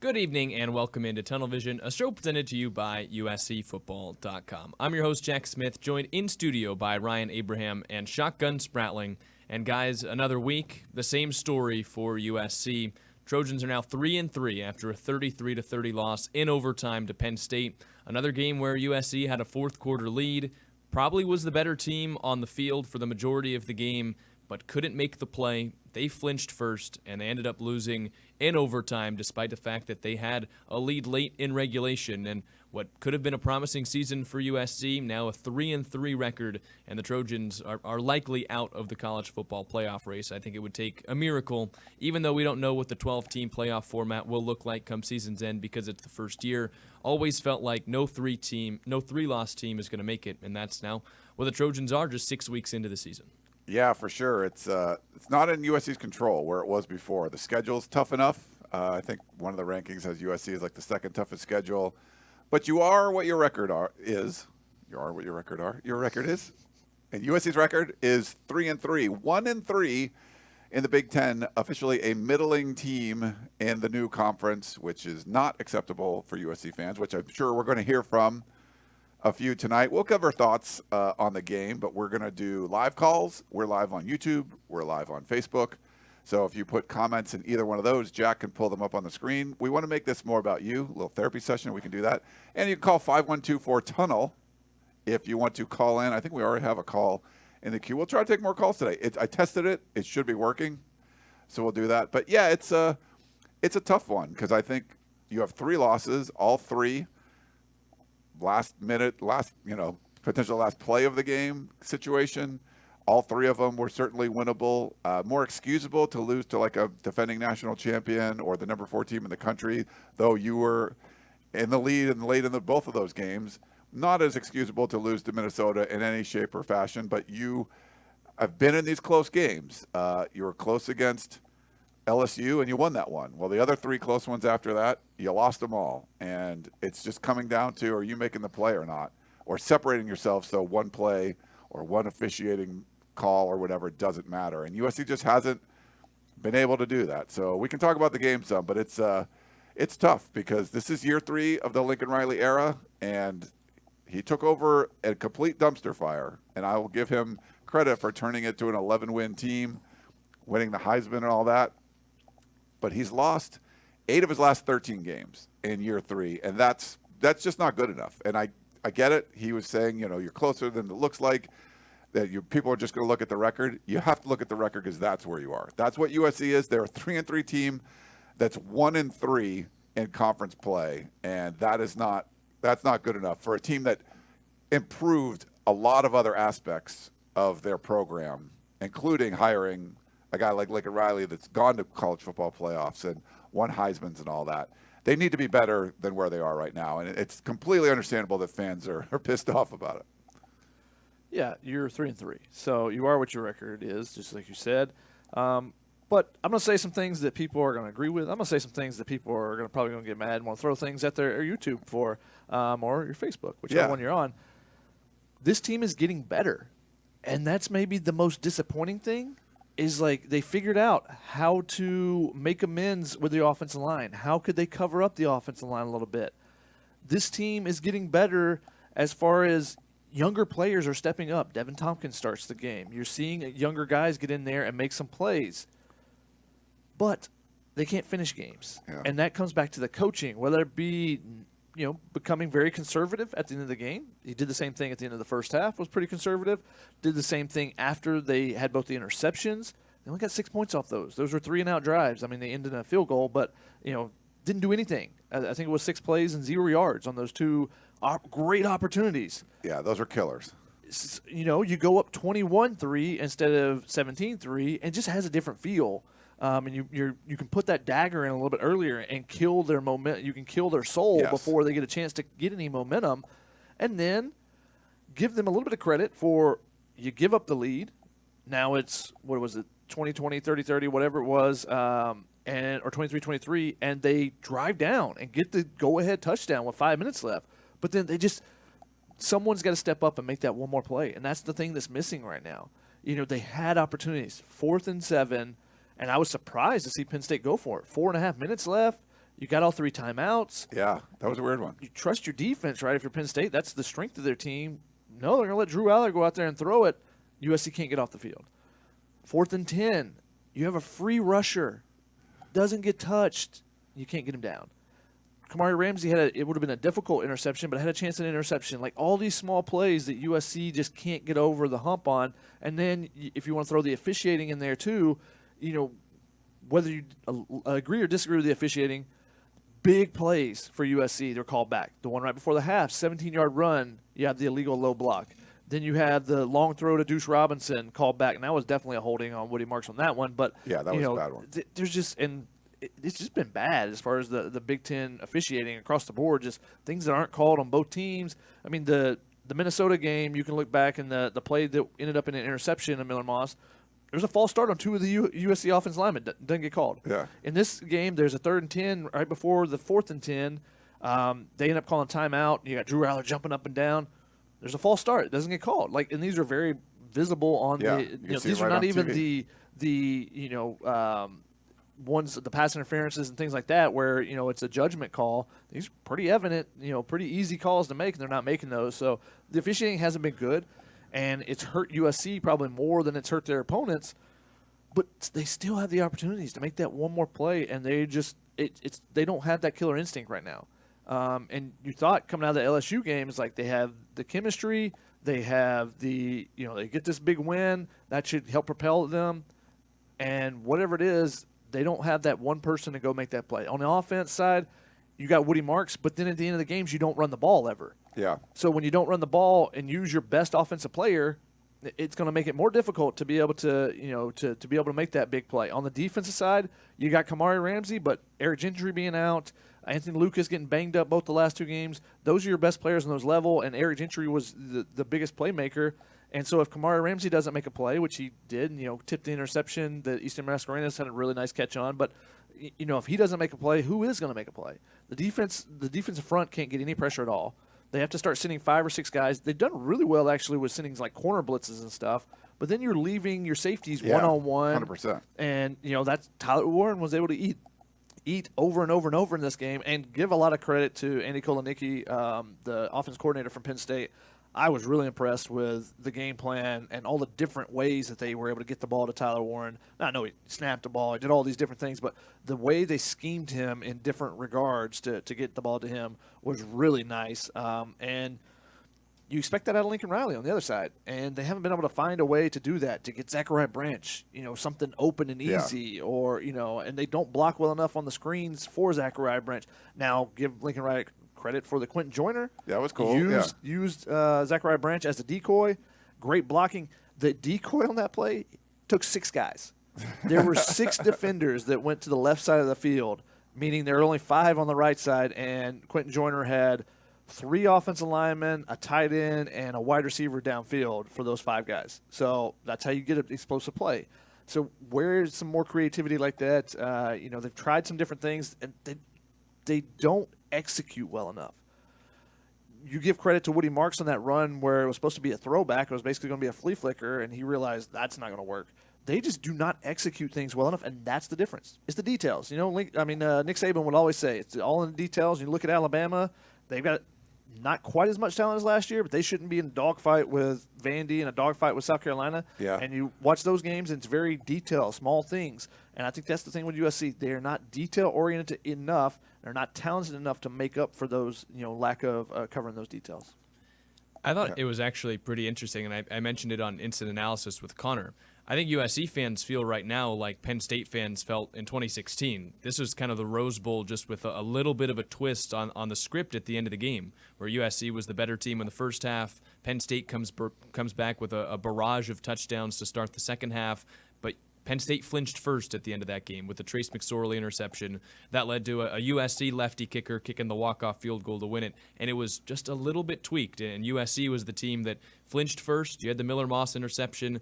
Good evening and welcome into Tunnel Vision, a show presented to you by USCFootball.com. I'm your host, Jack Smith, joined in studio by Ryan Abraham and Shotgun Spratling. And guys, another week, the same story for USC. Trojans are now 3-3 after a 33-30 loss in overtime to Penn State. Another game where USC had a fourth quarter lead, probably was the better team on the field for the majority of the game, but couldn't make the play. They flinched first, and they ended up losing in overtime despite the fact that they had a lead late in regulation. And what could have been a promising season for USC, now a 3-3 record, and the Trojans are likely out of the college football playoff race. I think it would take a miracle, even though we don't know what the 12-team playoff format will look like come season's end because it's the first year. Always felt like no three-loss team is going to make it, and that's now where the Trojans are just 6 weeks into the season. Yeah, for sure. It's not in USC's control where it was before. The schedule's tough enough. I think one of the rankings has USC as like the second toughest schedule. But you are what your record is. You are what your record is. And USC's record is 3-3. 1-3 in the Big Ten, officially a middling team in the new conference, which is not acceptable for USC fans, which I'm sure we're going to hear from a few tonight. We'll cover thoughts on the game, but we're going to do live calls. We're live on YouTube. We're live on Facebook. So if you put comments in either one of those, Jack can pull them up on the screen. We want to make this more about you, a little therapy session. We can do that. And you can call 5124-TUNNEL if you want to call in. I think we already have a call in the queue. We'll try to take more calls today. I tested it. It should be working. So we'll do that. But, yeah, it's a tough one because I think you have three losses, all three potential last play of the game situation. All three of them were certainly winnable. More excusable to lose to like a defending national champion or the number 4 team in the country, though you were in the lead and late in both of those games. Not as excusable to lose to Minnesota in any shape or fashion, but you have been in these close games. You were close against LSU, and you won that one. Well, the other 3 close ones after that, you lost them all. And it's just coming down to, are you making the play or not? Or separating yourself so one play or one officiating call or whatever doesn't matter. And USC just hasn't been able to do that. So we can talk about the game some, but it's tough because this is year 3 of the Lincoln Riley era, and he took over a complete dumpster fire. And I will give him credit for turning it to an 11-win team, winning the Heisman and all that. But he's lost 8 of his last 13 games in year 3, and that's just not good enough. And I get it. He was saying, you're closer than it looks like, that people are just going to look at the record. You have to look at the record because that's where you are. That's what USC is. They're a 3-3 team that's 1-3 in conference play, and that's not good enough for a team that improved a lot of other aspects of their program, including hiring a guy like Lincoln Riley that's gone to college football playoffs and won Heismans and all that. They need to be better than where they are right now, and it's completely understandable that fans are pissed off about it. Yeah, you're 3-3, so you are what your record is, just like you said. But I'm going to say some things that people are going to agree with. I'm going to say some things that people are probably going to get mad and want to throw things at their YouTube for, or your Facebook, whichever one you're on. This team is getting better, and that's maybe the most disappointing thing. Is like they figured out how to make amends with the offensive line. How could they cover up the offensive line a little bit? This team is getting better as far as younger players are stepping up. Devin Tompkins starts the game. You're seeing younger guys get in there and make some plays. But they can't finish games. Yeah. And that comes back to the coaching, whether it be becoming very conservative at the end of the game. He did the same thing at the end of the first half, was pretty conservative. Did the same thing after they had both the interceptions. They only got 6 points off those. Those were 3-and-out drives. I mean, they ended in a field goal, but, didn't do anything. I think it was 6 plays and 0 yards on those 2 great opportunities. Yeah, those are killers. You go up 21-3 instead of 17-3, and it just has a different feel. And you can put that dagger in a little bit earlier and kill their momentum. You can kill their soul before they get a chance to get any momentum, and then give them a little bit of credit for you give up the lead. Now it's 20-20, 30-30, whatever it was, or 23-23, and they drive down and get the go-ahead touchdown with 5 minutes left. But then someone's got to step up and make that one more play, and that's the thing that's missing right now. They had opportunities, 4th and 7. And I was surprised to see Penn State go for it. 4.5 minutes left. You got all 3 timeouts. Yeah, that was a weird one. You trust your defense, right? If you're Penn State, that's the strength of their team. No, they're going to let Drew Aller go out there and throw it. USC can't get off the field. 4th and 10. You have a free rusher. Doesn't get touched. You can't get him down. Kamari Ramsey it would have been a difficult interception, but had a chance at an interception. Like all these small plays that USC just can't get over the hump on. And then if you want to throw the officiating in there too, whether you agree or disagree with the officiating, big plays for USC, they're called back. The one right before the half, 17-yard run, you have the illegal low block. Then you have the long throw to Deuce Robinson called back, and that was definitely a holding on Woody Marks on that one. But yeah, that was a bad one. There's just it's just been bad as far as the Big Ten officiating across the board. Just things that aren't called on both teams. I mean, the Minnesota game, you can look back and the play that ended up in an interception of Miller Moss. There's a false start on 2 of the USC offensive linemen. Doesn't get called. Yeah. In this game, there's a 3rd and 10 right before the 4th and 10. They end up calling timeout. You got Drew Aller jumping up and down. There's a false start. It doesn't get called. And these are very visible on these are not even TV. the ones, the pass interferences and things like that where, it's a judgment call. These are pretty evident, pretty easy calls to make, and they're not making those. So the officiating hasn't been good, and it's hurt USC probably more than it's hurt their opponents. But they still have the opportunities to make that one more play, and they just they don't have that killer instinct right now. And you thought coming out of the LSU game, it's like they have the chemistry, they have they get this big win that should help propel them, and whatever it is, they don't have that one person to go make that play. On the offense side, you got Woody Marks, but then at the end of the games, you don't run the ball ever. Yeah. So when you don't run the ball and use your best offensive player, it's going to make it more difficult to be able to to be able to make that big play. On the defensive side, you got Kamari Ramsey, but Eric Gentry being out, Anthony Lucas getting banged up both the last 2 games. Those are your best players on those level, and Eric Gentry was the biggest playmaker. And so if Kamari Ramsey doesn't make a play, which he did, tipped the interception that Easton Mascarenas had a really nice catch on, but if he doesn't make a play, who is going to make a play? The defensive front can't get any pressure at all. They have to start sending 5 or 6 guys. They've done really well actually with sending like corner blitzes and stuff, but then you're leaving your safeties one-on-one. 100%. And that's Tyler Warren was able to eat over and over and over in this game, and give a lot of credit to Andy Kolenicki, the offense coordinator from Penn State. I was really impressed with the game plan and all the different ways that they were able to get the ball to Tyler Warren. Now, I know he snapped the ball, he did all these different things, but the way they schemed him in different regards to get the ball to him was really nice. And you expect that out of Lincoln Riley on the other side, and they haven't been able to find a way to do that, to get Zachariah Branch, something open and easy, or, and they don't block well enough on the screens for Zachariah Branch. Now, give Lincoln Riley credit for the Quentin Joyner. Yeah, that was cool. Used Zachariah Branch as the decoy. Great blocking. The decoy on that play took 6 guys. There were 6 defenders that went to the left side of the field, meaning there were only 5 on the right side, and Quentin Joyner had 3 offensive linemen, a tight end, and a wide receiver downfield for those 5 guys. So that's how you get an explosive play. So where's some more creativity like that? They've tried some different things, and they don't execute well enough. You give credit to Woody Marks on that run where it was supposed to be a throwback. It was basically going to be a flea flicker, and he realized that's not going to work. They just do not execute things well enough, and that's the difference. It's the details. Nick Saban would always say it's all in the details. You look at Alabama, they've got not quite as much talent as last year, but they shouldn't be in a dogfight with Vandy and a dogfight with South Carolina. Yeah. And you watch those games, and it's very detailed, small things. And I think that's the thing with USC. They are not detail-oriented enough. They're not talented enough to make up for those, lack of covering those details. I thought it was actually pretty interesting, and I mentioned it on Instant Analysis with Connor. I think USC fans feel right now like Penn State fans felt in 2016. This was kind of the Rose Bowl just with a little bit of a twist on the script at the end of the game, where USC was the better team in the first half. Penn State comes back with a barrage of touchdowns to start the second half, but Penn State flinched first at the end of that game with the Trace McSorley interception. That led to a USC lefty kicker kicking the walk-off field goal to win it, and it was just a little bit tweaked, and USC was the team that flinched first. You had the Miller Moss interception.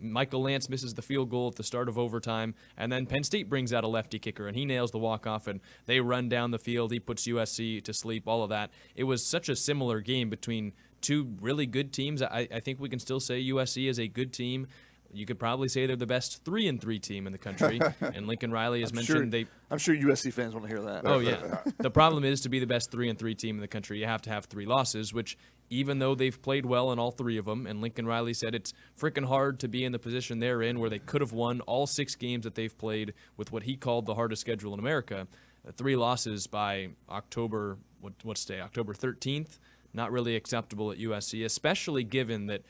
Michael Lance misses the field goal at the start of overtime, and then Penn State brings out a lefty kicker, and he nails the walk-off, and they run down the field. He puts USC to sleep, all of that. It was such a similar game between 2 really good teams. I think we can still say USC is a good team. You could probably say they're the best 3-3 team in the country. And Lincoln Riley has mentioned I'm sure USC fans want to hear that. Oh, yeah. The problem is, to be the best 3-3 team in the country, you have to have 3 losses, which even though they've played well in all 3 of them, and Lincoln Riley said it's freaking hard to be in the position they're in where they could have won all 6 games that they've played with what he called the hardest schedule in America. 3 losses by October, what's today, October 13th, not really acceptable at USC, especially given that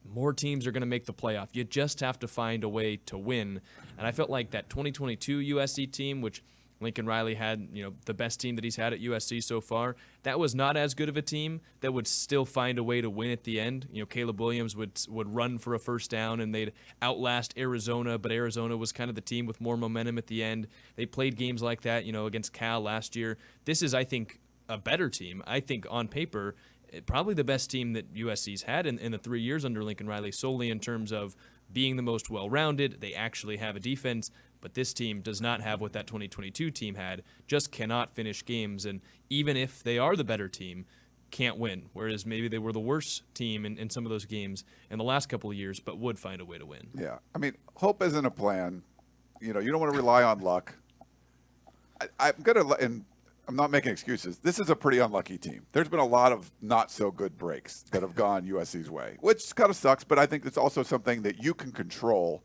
more teams are going to make the playoff. You just have to find a way to win. And I felt like that 2022 USC team, which Lincoln Riley had, the best team that he's had at USC so far, that was not as good of a team that would still find a way to win at the end. Caleb Williams would run for a first down and they'd outlast Arizona, but Arizona was kind of the team with more momentum at the end. They played games like that, against Cal last year. This is, I think, a better team. I think on paper, probably the best team that USC's had in the 3 years under Lincoln Riley, solely in terms of being the most well-rounded. They actually have a defense, but this team does not have what that 2022 team had, just cannot finish games, and even if they are the better team, can't win, whereas maybe they were the worst team in some of those games in the last couple of years, but would find a way to win. Yeah, I mean, hope isn't a plan. You don't want to rely on luck. I'm not making excuses. This is a pretty unlucky team. There's been a lot of not so good breaks that have gone USC's way, which kind of sucks, but I think it's also something that you can control,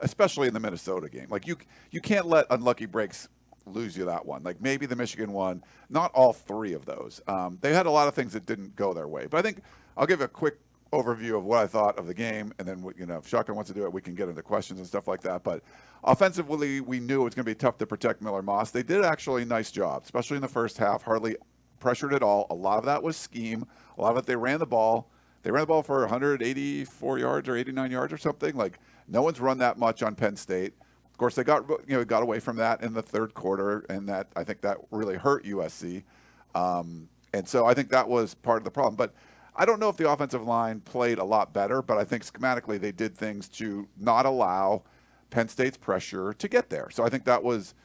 especially in the Minnesota game. Like you can't let unlucky breaks lose you that one. Like maybe the Michigan one, not all 3 of those. They had a lot of things that didn't go their way. But I think I'll give a quick overview of what I thought of the game, and then if Shotgun wants to do it, we can get into questions and stuff like that. But offensively, we knew it was going to be tough to protect Miller Moss. They did actually a nice job, especially in the first half. Hardly pressured at all. A lot of that was scheme. A lot of it, they ran the ball. They ran the ball for 184 yards or 89 yards or something. Like no one's run that much on Penn State. Of course, they got away from that in the third quarter, and I think that really hurt USC. And so I think that was part of the problem. But I don't know if the offensive line played a lot better, but I think schematically they did things to not allow Penn State's pressure to get there. So I think that was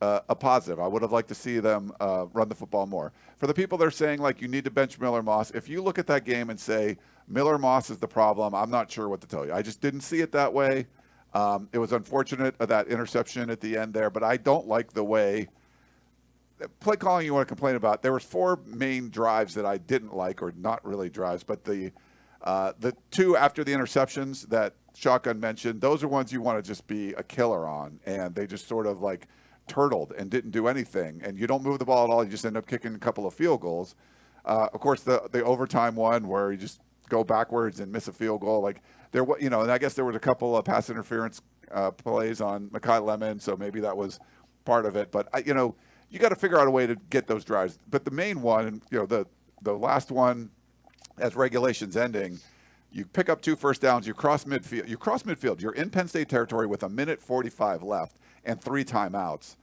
a positive. I would have liked to see them run the football more. For the people that are saying, you need to bench Miller Moss, if you look at that game and say Miller Moss is the problem, I'm not sure what to tell you. I just didn't see it that way. It was unfortunate that interception at the end there, but I don't like the way play calling you want to complain about. There was 4 main drives that I didn't like, or not really drives, but the 2 after the interceptions that Shotgun mentioned, those are ones you want to just be a killer on, and they just sort of turtled and didn't do anything. And you don't move the ball at all. You just end up kicking a couple of field goals. Of course, the overtime one where you just go backwards and miss a field goal. And I guess there was a couple of pass interference plays on Mekhi Lemon, so maybe that was part of it. But you got to figure out a way to get those drives. But the main one, the last one, as regulations ending, you pick up 2 first downs, you cross midfield. You're in Penn State territory with 1:45 left and 3 timeouts,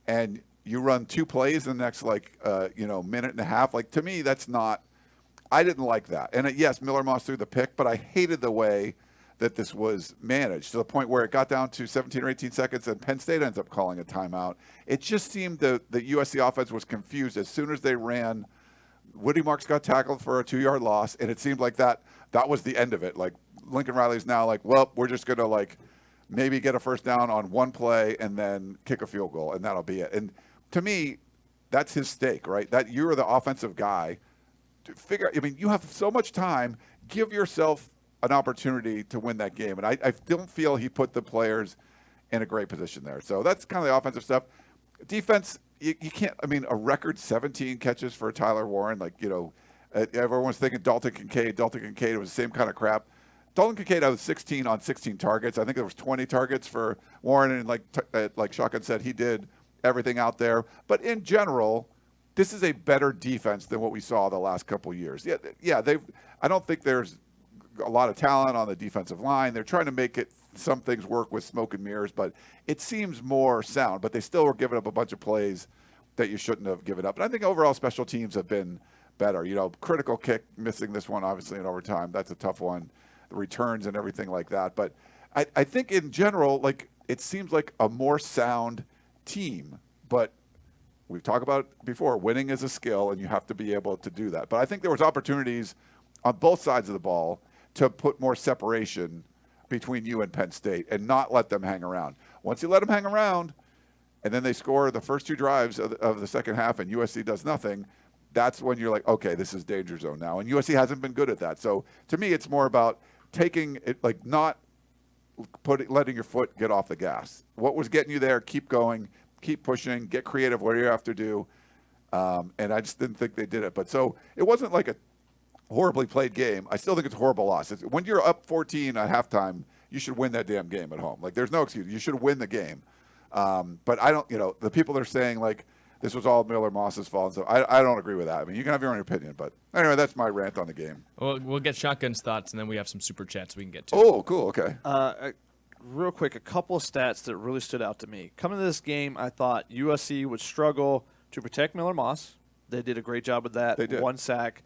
and you run 2 plays in the next minute and a half. To me, that's not. I didn't like that. And yes, Miller Moss threw the pick, but I hated the way that this was managed to the point where it got down to 17 or 18 seconds and Penn State ends up calling a timeout. It just seemed the USC offense was confused as soon as they ran. Woody Marks got tackled for a 2-yard loss, and it seemed like that was the end of it. Lincoln Riley's now well, we're just going to maybe get a first down on 1 play and then kick a field goal, and that'll be it. And to me, that's his stake, right? That you're the offensive guy. You have so much time. Give yourself an opportunity to win that game. And I don't feel he put the players in a great position there. So that's kind of the offensive stuff. Defense, you can't, a record 17 catches for Tyler Warren. Everyone's thinking Dalton Kincaid. Dalton Kincaid was the same kind of crap. Dalton Kincaid had 16 on 16 targets. I think there was 20 targets for Warren. And like Shotgun said, he did everything out there. But in general, this is a better defense than what we saw the last couple of years. Yeah, I don't think there's a lot of talent on the defensive line. They're trying to make some things work with smoke and mirrors, but it seems more sound. But they still were giving up a bunch of plays that you shouldn't have given up. And I think overall special teams have been better. Critical kick, missing this one, obviously, in overtime. That's a tough one. The returns and everything like that. But I think in general, it seems like a more sound team. But we've talked about it before. Winning is a skill, and you have to be able to do that. But I think there was opportunities on both sides of the ball to put more separation between you and Penn State and not let them hang around. Once you let them hang around, and then they score the first 2 drives of the second half and USC does nothing, that's when you're like, okay, this is danger zone now. And USC hasn't been good at that. So to me, it's more about taking it, like not letting your foot get off the gas. What was getting you there, keep going, keep pushing, get creative where you have to do. And I just didn't think they did it. But so it wasn't like a horribly played game. I still think it's a horrible loss. When you're up 14 at halftime, you should win that damn game at home. Like, there's no excuse. You should win the game. But I don't, the people that are saying, like, this was all Miller Moss's fault. And so I don't agree with that. I mean, you can have your own opinion. But anyway, that's my rant on the game. Well, we'll get Shotgun's thoughts, and then we have some super chats we can get to. Oh, cool. Okay. Real quick, a couple of stats that really stood out to me. Coming to this game, I thought USC would struggle to protect Miller Moss. They did a great job with that. They did. 1 sack.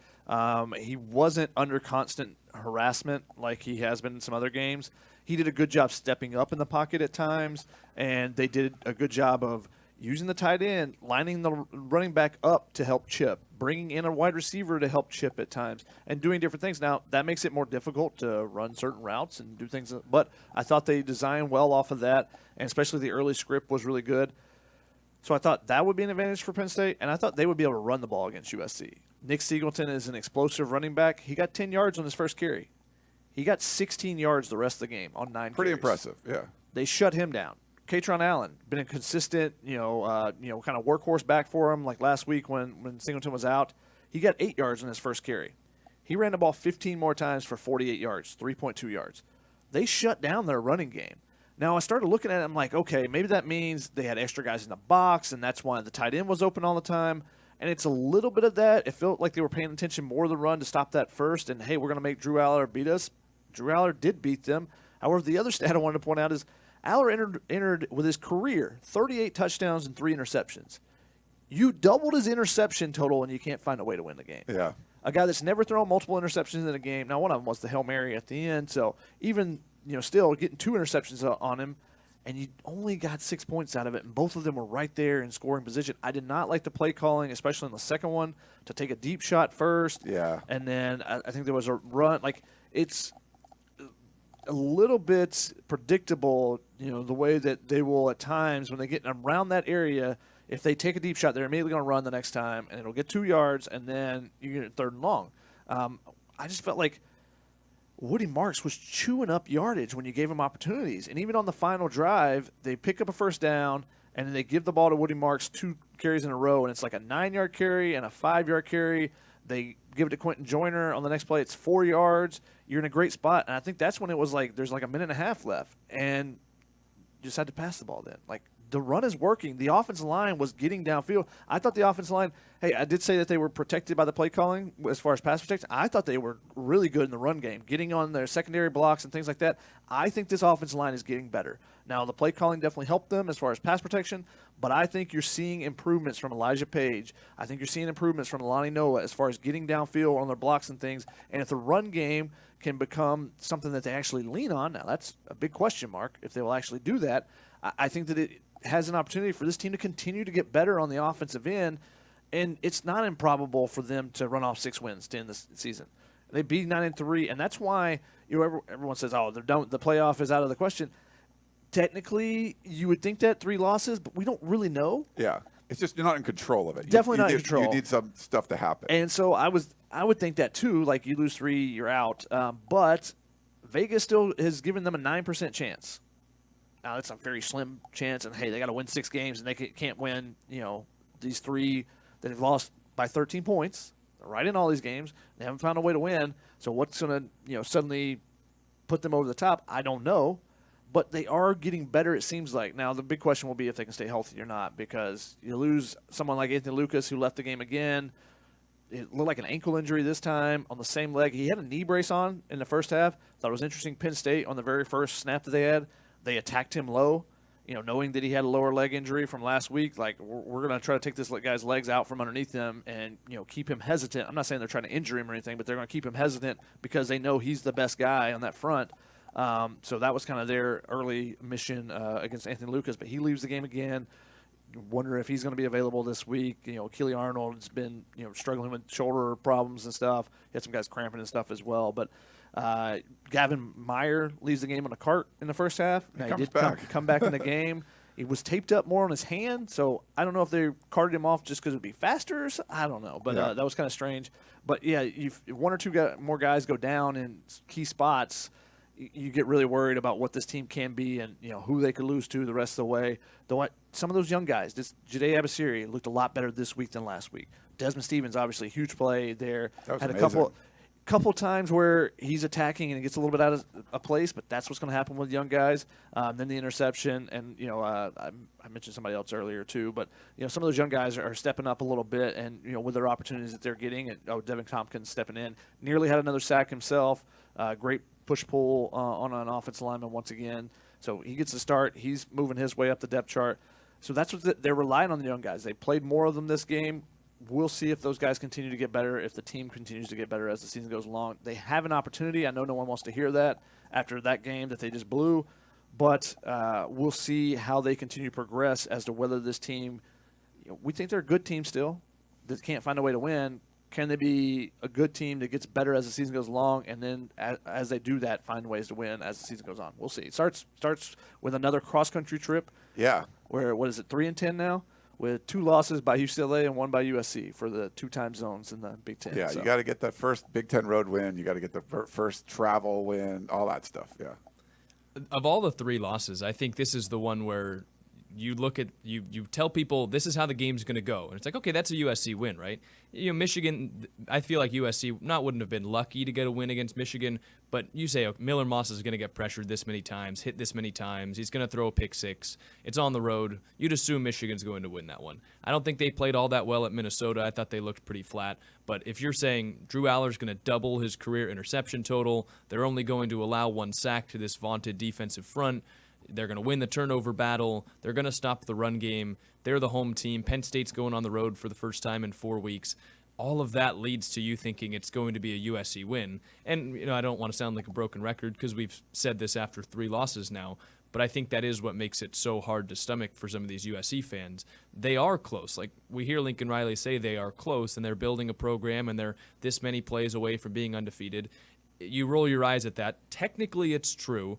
He wasn't under constant harassment like he has been in some other games. He did a good job stepping up in the pocket at times, and they did a good job of using the tight end, lining the running back up to help chip, bringing in a wide receiver to help chip at times, and doing different things. Now, that makes it more difficult to run certain routes and do things, but I thought they designed well off of that, and especially the early script was really good. So I thought that would be an advantage for Penn State, and I thought they would be able to run the ball against USC. Nick Singleton is an explosive running back. He got 10 yards on his first carry. He got 16 yards the rest of the game on 9 Pretty carries. impressive, yeah. They shut him down. Katron Allen, been a consistent, kind of workhorse back for him. Like last week when Singleton was out, he got 8 yards on his first carry. He ran the ball 15 more times for 48 yards, 3.2 yards. They shut down their running game. Now, I started looking at it, I'm like, okay, maybe that means they had extra guys in the box, and that's why the tight end was open all the time. And it's a little bit of that. It felt like they were paying attention more to the run to stop that first, and, hey, we're going to make Drew Aller beat us. Drew Aller did beat them. However, the other stat I wanted to point out is Aller entered with his career 38 touchdowns and 3 interceptions. You doubled his interception total, and you can't find a way to win the game. Yeah. A guy that's never thrown multiple interceptions in a game. Now, one of them was the Hail Mary at the end, so even – still getting 2 interceptions on him, and you only got 6 points out of it, and both of them were right there in scoring position. I did not like the play calling, especially in the second one, to take a deep shot first. Yeah. And then I think there was a run. Like, it's a little bit predictable, the way that they will at times when they get around that area, if they take a deep shot, they're immediately going to run the next time, and it'll get 2 yards, and then you get it 3rd and long. I just felt like Woody Marks was chewing up yardage when you gave him opportunities. And even on the final drive, they pick up a first down, and then they give the ball to Woody Marks 2 carries in a row, and it's like a 9-yard carry and a 5-yard carry. They give it to Quentin Joyner. On the next play, it's 4 yards. You're in a great spot. And I think that's when it was like there's like a minute and a half left, and you just had to pass the ball then. Like, the run is working. The offensive line was getting downfield. I thought the offensive line, I did say that they were protected by the play calling as far as pass protection. I thought they were really good in the run game, getting on their secondary blocks and things like that. I think this offensive line is getting better. Now, the play calling definitely helped them as far as pass protection, but I think you're seeing improvements from Elijah Page. I think you're seeing improvements from Lonnie Noah as far as getting downfield on their blocks and things. And if the run game can become something that they actually lean on, now that's a big question mark if they will actually do that. I think that it has an opportunity for this team to continue to get better on the offensive end, and it's not improbable for them to run off 6 wins to end the season. They beat 9-3, and that's why everyone says, "Oh, the playoff is out of the question." Technically, you would think that 3 losses, but we don't really know. Yeah, it's just you're not in control of it. Definitely not in control. You need some stuff to happen. And so I would think that too. Like, you lose 3, you're out. But Vegas still has given them a 9% chance. Now, it's a very slim chance, and, hey, they got to win 6 games, and they can't win, these 3 that have lost by 13 points. They're right in all these games. They haven't found a way to win. So what's going to, suddenly put them over the top? I don't know. But they are getting better, it seems like. Now, the big question will be if they can stay healthy or not, because you lose someone like Anthony Lucas, who left the game again. It looked like an ankle injury this time on the same leg. He had a knee brace on in the first half. Thought it was interesting. Penn State, on the very first snap that they had, they attacked him low, knowing that he had a lower leg injury from last week. Like, we're going to try to take this guy's legs out from underneath him and, keep him hesitant. I'm not saying they're trying to injure him or anything, but they're going to keep him hesitant because they know he's the best guy on that front. So that was kind of their early mission against Anthony Lucas. But he leaves the game again. Wonder if he's going to be available this week. Keely Arnold's been, struggling with shoulder problems and stuff. He had some guys cramping and stuff as well. But Gavin Meyer leaves the game on a cart in the first half. Now, he did come back in the game. He was taped up more on his hand, so I don't know if they carted him off just because it would be faster. I don't know, but that was kind of strange. But, yeah, if one or two more guys go down in key spots, you get really worried about what this team can be and, who they could lose to the rest of the way. Though some of those young guys, Jade Abasiri looked a lot better this week than last week. Desmond Stevens, obviously, huge play there. Had amazing. A couple times where he's attacking and it gets a little bit out of a place, but that's what's going to happen with young guys. Then the interception, and I mentioned somebody else earlier too, but some of those young guys are stepping up a little bit, and with their opportunities that they're getting. And Devin Tompkins stepping in, nearly had another sack himself. Great push-pull on an offensive lineman once again. So he gets the start. He's moving his way up the depth chart. So that's what they're relying on the young guys. They played more of them this game. We'll see if those guys continue to get better, if the team continues to get better as the season goes along. They have an opportunity. I know no one wants to hear that after that game that they just blew, but we'll see how they continue to progress as to whether this team we think they're a good team still that can't find a way to win. Can they be a good team that gets better as the season goes along, and then as they do that, find ways to win as the season goes on? We'll see. It starts with another cross-country trip. Yeah. Where, what is it, 3-10 now? With 2 losses by UCLA and 1 by USC for the 2 time zones in the Big Ten. Yeah, so you got to get that first Big Ten road win. You got to get the first travel win, all that stuff. Yeah. Of all the 3 losses, I think this is the one where you look at you tell people this is how the game's going to go, and it's like, okay, that's a USC win, right? Michigan, I feel like USC wouldn't have been lucky to get a win against Michigan, but you say, oh, Miller Moss is going to get pressured this many times, hit this many times, he's going to throw a pick 6. It's on the road. You'd assume Michigan's going to win that one. I don't think they played all that well at Minnesota. I thought they looked pretty flat. But if you're saying Drew Aller's going to double his career interception total, they're only going to allow 1 sack to this vaunted defensive front, they're going to win the turnover battle. They're going to stop the run game. They're the home team. Penn State's going on the road for the first time in 4 weeks. All of that leads to you thinking it's going to be a USC win. And, I don't want to sound like a broken record because we've said this after 3 losses now, but I think that is what makes it so hard to stomach for some of these USC fans. They are close. Like, we hear Lincoln Riley say they are close, and they're building a program, and they're this many plays away from being undefeated. You roll your eyes at that. Technically, it's true.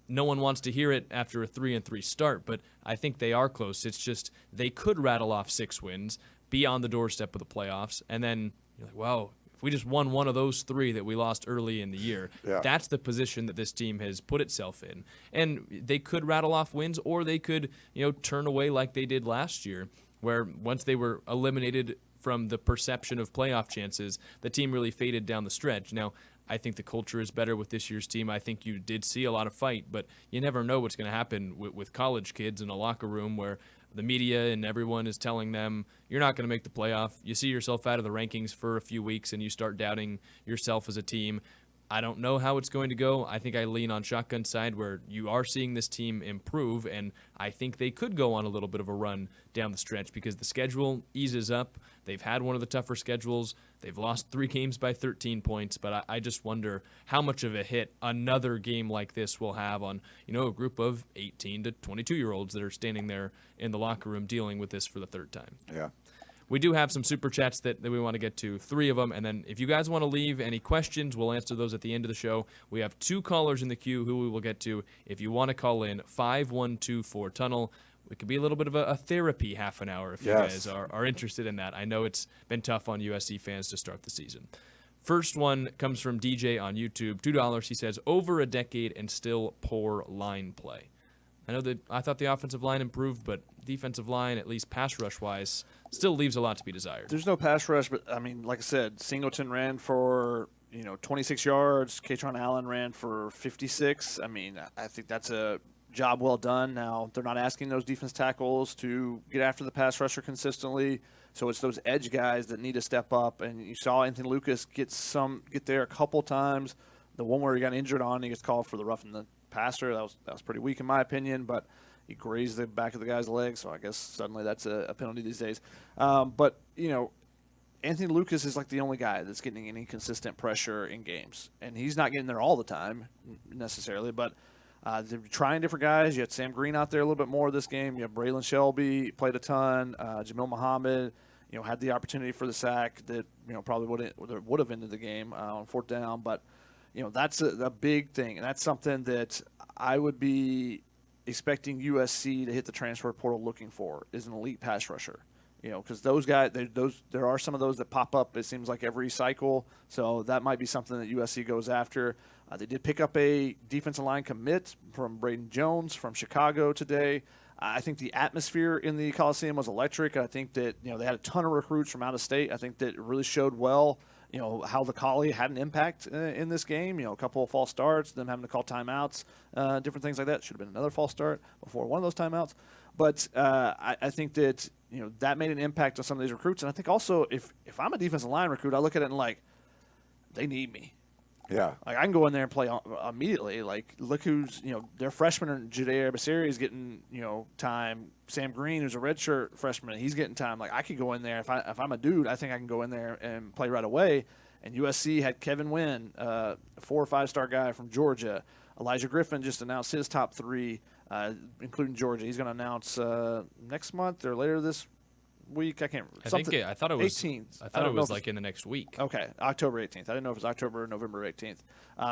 No one wants to hear it after a 3-3 start, but I think they are close. It's just they could rattle off 6 wins, be on the doorstep of the playoffs, and then you're like, wow, if we just won one of those 3 that we lost early in the year, that's the position that this team has put itself in. And they could rattle off wins, or they could, turn away like they did last year, where once they were eliminated from the perception of playoff chances, the team really faded down the stretch. Now, I think the culture is better with this year's team. I think you did see a lot of fight, but you never know what's going to happen with college kids in a locker room where the media and everyone is telling them, you're not going to make the playoff. You see yourself out of the rankings for a few weeks and you start doubting yourself as a team. I don't know how it's going to go. I think I lean on Shotgun's side where you are seeing this team improve, and I think they could go on a little bit of a run down the stretch because the schedule eases up. They've had one of the tougher schedules. They've lost 3 games by 13 points, but I just wonder how much of a hit another game like this will have on, a group of 18 to 22-year-olds that are standing there in the locker room dealing with this for the 3rd time. Yeah. We do have some super chats that we want to get to, 3 of them, and then if you guys want to leave any questions, we'll answer those at the end of the show. We have 2 callers in the queue who we will get to. If you want to call in, 5124-TUNNEL. It could be a little bit of a therapy half an hour if you guys are interested in that. I know it's been tough on USC fans to start the season. First one comes from DJ on YouTube, $2. He says, over a decade and still poor line play. I thought the offensive line improved, but defensive line, at least pass rush-wise, still leaves a lot to be desired. There's no pass rush, but, like I said, Singleton ran for, 26 yards. Katron Allen ran for 56. I think that's a job well done. Now, they're not asking those defense tackles to get after the pass rusher consistently, so it's those edge guys that need to step up. And you saw Anthony Lucas get there a couple times. The one where he got injured on, he gets called for the roughing the passer. That was pretty weak in my opinion, but he grazed the back of the guy's leg, so I guess suddenly that's a penalty these days. But Anthony Lucas is like the only guy that's getting any consistent pressure in games, and he's not getting there all the time necessarily, but they're trying different guys. You had Sam Green out there a little bit more this game. You have Braylon Shelby played a ton. Jamil Muhammad, had the opportunity for the sack that probably would have ended the game on 4th down, but that's a big thing, and that's something that I would be expecting USC to hit the transfer portal looking for is an elite pass rusher. Because those guys, there are some of those that pop up. It seems like every cycle, so that might be something that USC goes after. They did pick up a defensive line commit from Braden Jones from Chicago today. I think the atmosphere in the Coliseum was electric. I think that they had a ton of recruits from out of state. I think that it really showed well. How the Collie had an impact in this game. A couple of false starts, them having to call timeouts, different things like that. Should have been another false start before one of those timeouts. But I think that that made an impact on some of these recruits. And I think also if I'm a defensive line recruit, I look at it and they need me. Yeah. I can go in there and play immediately. Look who's, their freshman, Jadair Basiri is getting, time. Sam Green, who's a redshirt freshman, he's getting time. I could go in there. If I'm a dude, I think I can go in there and play right away. And USC had Kevin Wynn, a 4 or 5-star guy from Georgia. Elijah Griffin just announced his top 3, including Georgia. He's going to announce next month or later this week. I thought it was 18th. I thought it was in the next week. Okay, October 18th. I didn't know if it was October or November 18th.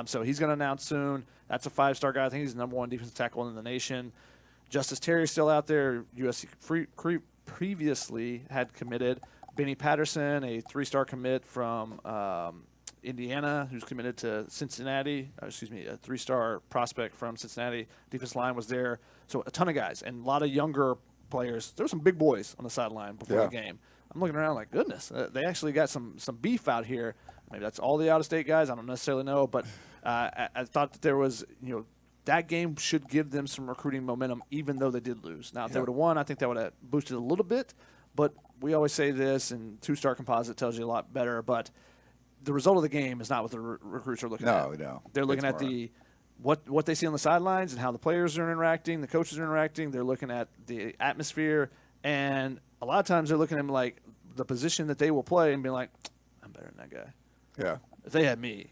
So he's going to announce soon. That's a 5-star guy. I think he's the number 1 defensive tackle in the nation. Justice Terry's still out there. USC previously had committed Benny Patterson, a 3-star commit from Indiana, who's committed to Cincinnati. A 3-star prospect from Cincinnati. Defensive line was there. So a ton of guys and a lot of younger players. There were some big boys on the sideline before the game. I'm looking around like, goodness, they actually got some beef out here. Maybe that's all the out-of-state guys. I don't necessarily know, but I thought that there was, that game should give them some recruiting momentum, even though they did lose. Now, if they would have won, I think that would have boosted a little bit. But we always say this, and 2-star composite tells you a lot better. But the result of the game is not what the recruits are looking at. No. They're looking at what they see on the sidelines and how the players are interacting, the coaches are interacting. They're looking at the atmosphere, and a lot of times they're looking at them the position that they will play and being like, I'm better than that guy. Yeah. If they had me,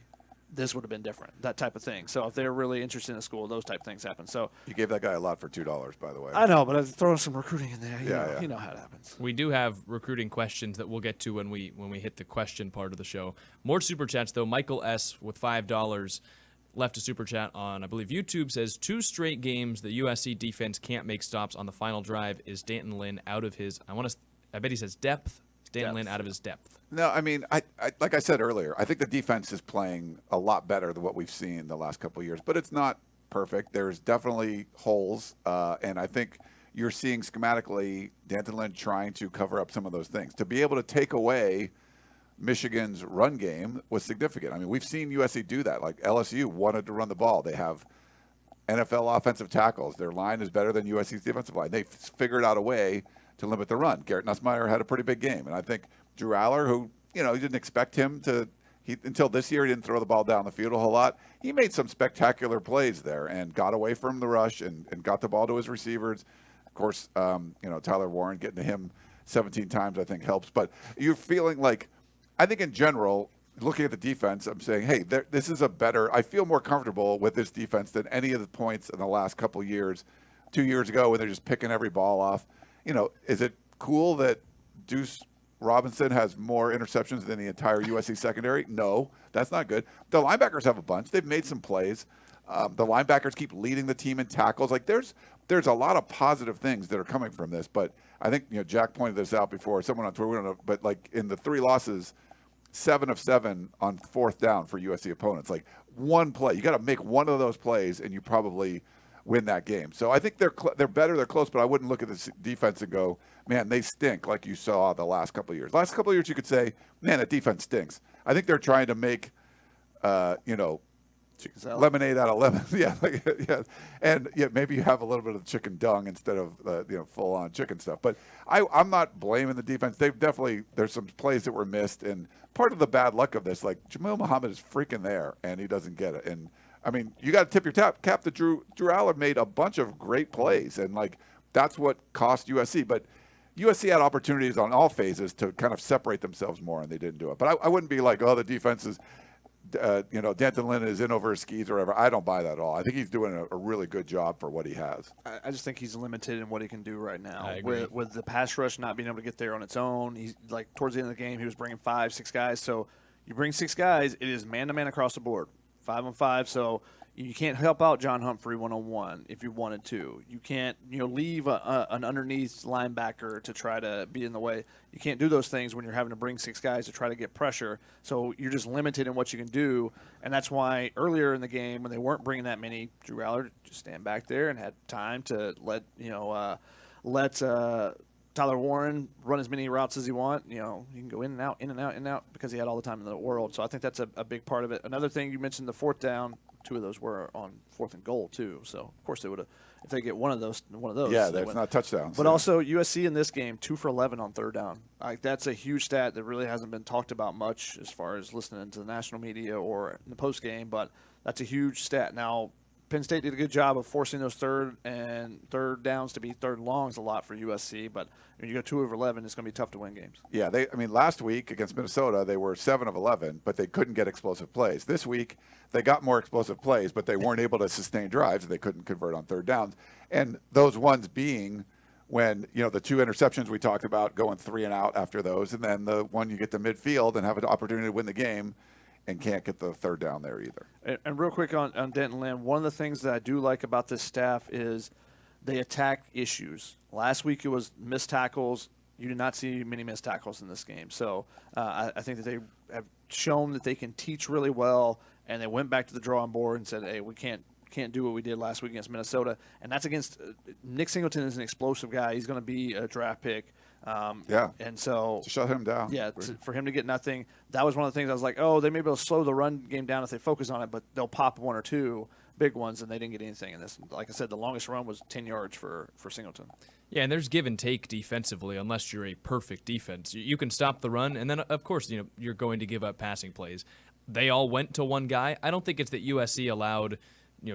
this would have been different, that type of thing. So if they're really interested in the school, those type of things happen. So you gave that guy a lot for $2, by the way. I know, but I'm throwing some recruiting in there. You know how it happens. We do have recruiting questions that we'll get to when we hit the question part of the show. More super chats though. Michael S with $5 left a super chat on, I believe, YouTube. Says 2 straight games the USC defense can't make stops on the final drive. Is Danton Lynn out of his? I bet he says depth. Danton Lynn out of his depth. No, I mean, I like I said earlier, I think the defense is playing a lot better than what we've seen the last couple of years, but it's not perfect. There's definitely holes, and I think you're seeing schematically Danton Lynn trying to cover up some of those things. To be able to take away Michigan's run game was significant. I mean, we've seen USC do that. Like LSU wanted to run the ball. They have NFL offensive tackles. Their line is better than USC's defensive line. They figured out a way to limit the run. Garrett Nussmeier had a pretty big game, and I think Drew Aller, who you didn't expect him to, until this year he didn't throw the ball down the field a whole lot. He made some spectacular plays there and got away from the rush and got the ball to his receivers. Of course, Tyler Warren getting to him 17 times I think helps. But you're feeling like, I think in general, looking at the defense, I'm saying, hey, this is I feel more comfortable with this defense than any of the points in the last couple of years. 2 years ago when they're just picking every ball off. Is it cool that Deuce Robinson has more interceptions than the entire USC secondary? No, that's not good. The linebackers have a bunch. They've made some plays. The linebackers keep leading the team in tackles. There's a lot of positive things that are coming from this. But I think Jack pointed this out before. Someone on Twitter, we don't know, but in the 3 losses, 7 of 7 on 4th down for USC opponents. One play, you got to make one of those plays, and you probably win that game. So I think they're better, they're close, but I wouldn't look at this defense and go, man, they stink like you saw the last couple of years. Last couple of years you could say, man, that defense stinks. I think they're trying to make, lemonade out of lemon. Yeah. And maybe you have a little bit of chicken dung instead of full-on chicken stuff. But I'm not blaming the defense. There's some plays that were missed, and part of the bad luck of this, Jamil Muhammad is freaking there, and he doesn't get it. And I mean, you got to tip your cap that Drew Aller made a bunch of great plays, and that's what cost USC. But USC had opportunities on all phases to kind of separate themselves more, and they didn't do it. But I wouldn't be like, oh, the defense is, Danton Lynn is in over his skis or whatever. I don't buy that at all. I think he's doing a really good job for what he has. I just think he's limited in what he can do right now. I agree. With the pass rush not being able to get there on its own. He's towards the end of the game, he was bringing 5, 6 guys. So you bring 6 guys, it is man-to-man across the board. 5-on-5. So you can't help out John Humphrey one-on-one if you wanted to. You can't, leave an underneath linebacker to try to be in the way. You can't do those things when you're having to bring 6 guys to try to get pressure. So you're just limited in what you can do, and that's why earlier in the game when they weren't bringing that many, Drew Aller just stand back there and had time to let Tyler Warren run as many routes as he want. He can go in and out, in and out, in and out because he had all the time in the world. So I think that's a big part of it. Another thing you mentioned, the 4th down. 2 of those were on 4th and goal too. So of course they would have, if they get one of those. Yeah, that's not touchdowns. But also USC in this game, 2 for 11 on 3rd down. That's a huge stat that really hasn't been talked about much as far as listening to the national media or in the post game. But that's a huge stat. Now Penn State did a good job of forcing those third downs to be 3rd and longs a lot for USC, but when you go 2 of 11, it's going to be tough to win games. Yeah, last week against Minnesota, they were 7 of 11, but they couldn't get explosive plays. This week, they got more explosive plays, but they weren't able to sustain drives, and they couldn't convert on 3rd downs. And those ones being when, the 2 interceptions we talked about, going 3 and out after those, and then the one you get to midfield and have an opportunity to win the game, and can't get the 3rd down there either. And real quick on Denton Lynn, one of the things that I do like about this staff is they attack issues. Last week it was missed tackles. You did not see many missed tackles in this game. So I think that they have shown that they can teach really well, and they went back to the drawing board and said, hey, we can't do what we did last week against Minnesota. And that's against Nick Singleton is an explosive guy. He's going to be a draft pick. And so shut him down. Yeah, for him to get nothing, that was one of the things I was like, oh, they may be able to slow the run game down if they focus on it, but they'll pop 1 or 2 big ones, and they didn't get anything in this. Like I said, the longest run was 10 yards for Singleton. Yeah, and there's give and take defensively unless you're a perfect defense. You can stop the run, and then, of course, you're going to give up passing plays. They all went to one guy. I don't think it's that USC allowed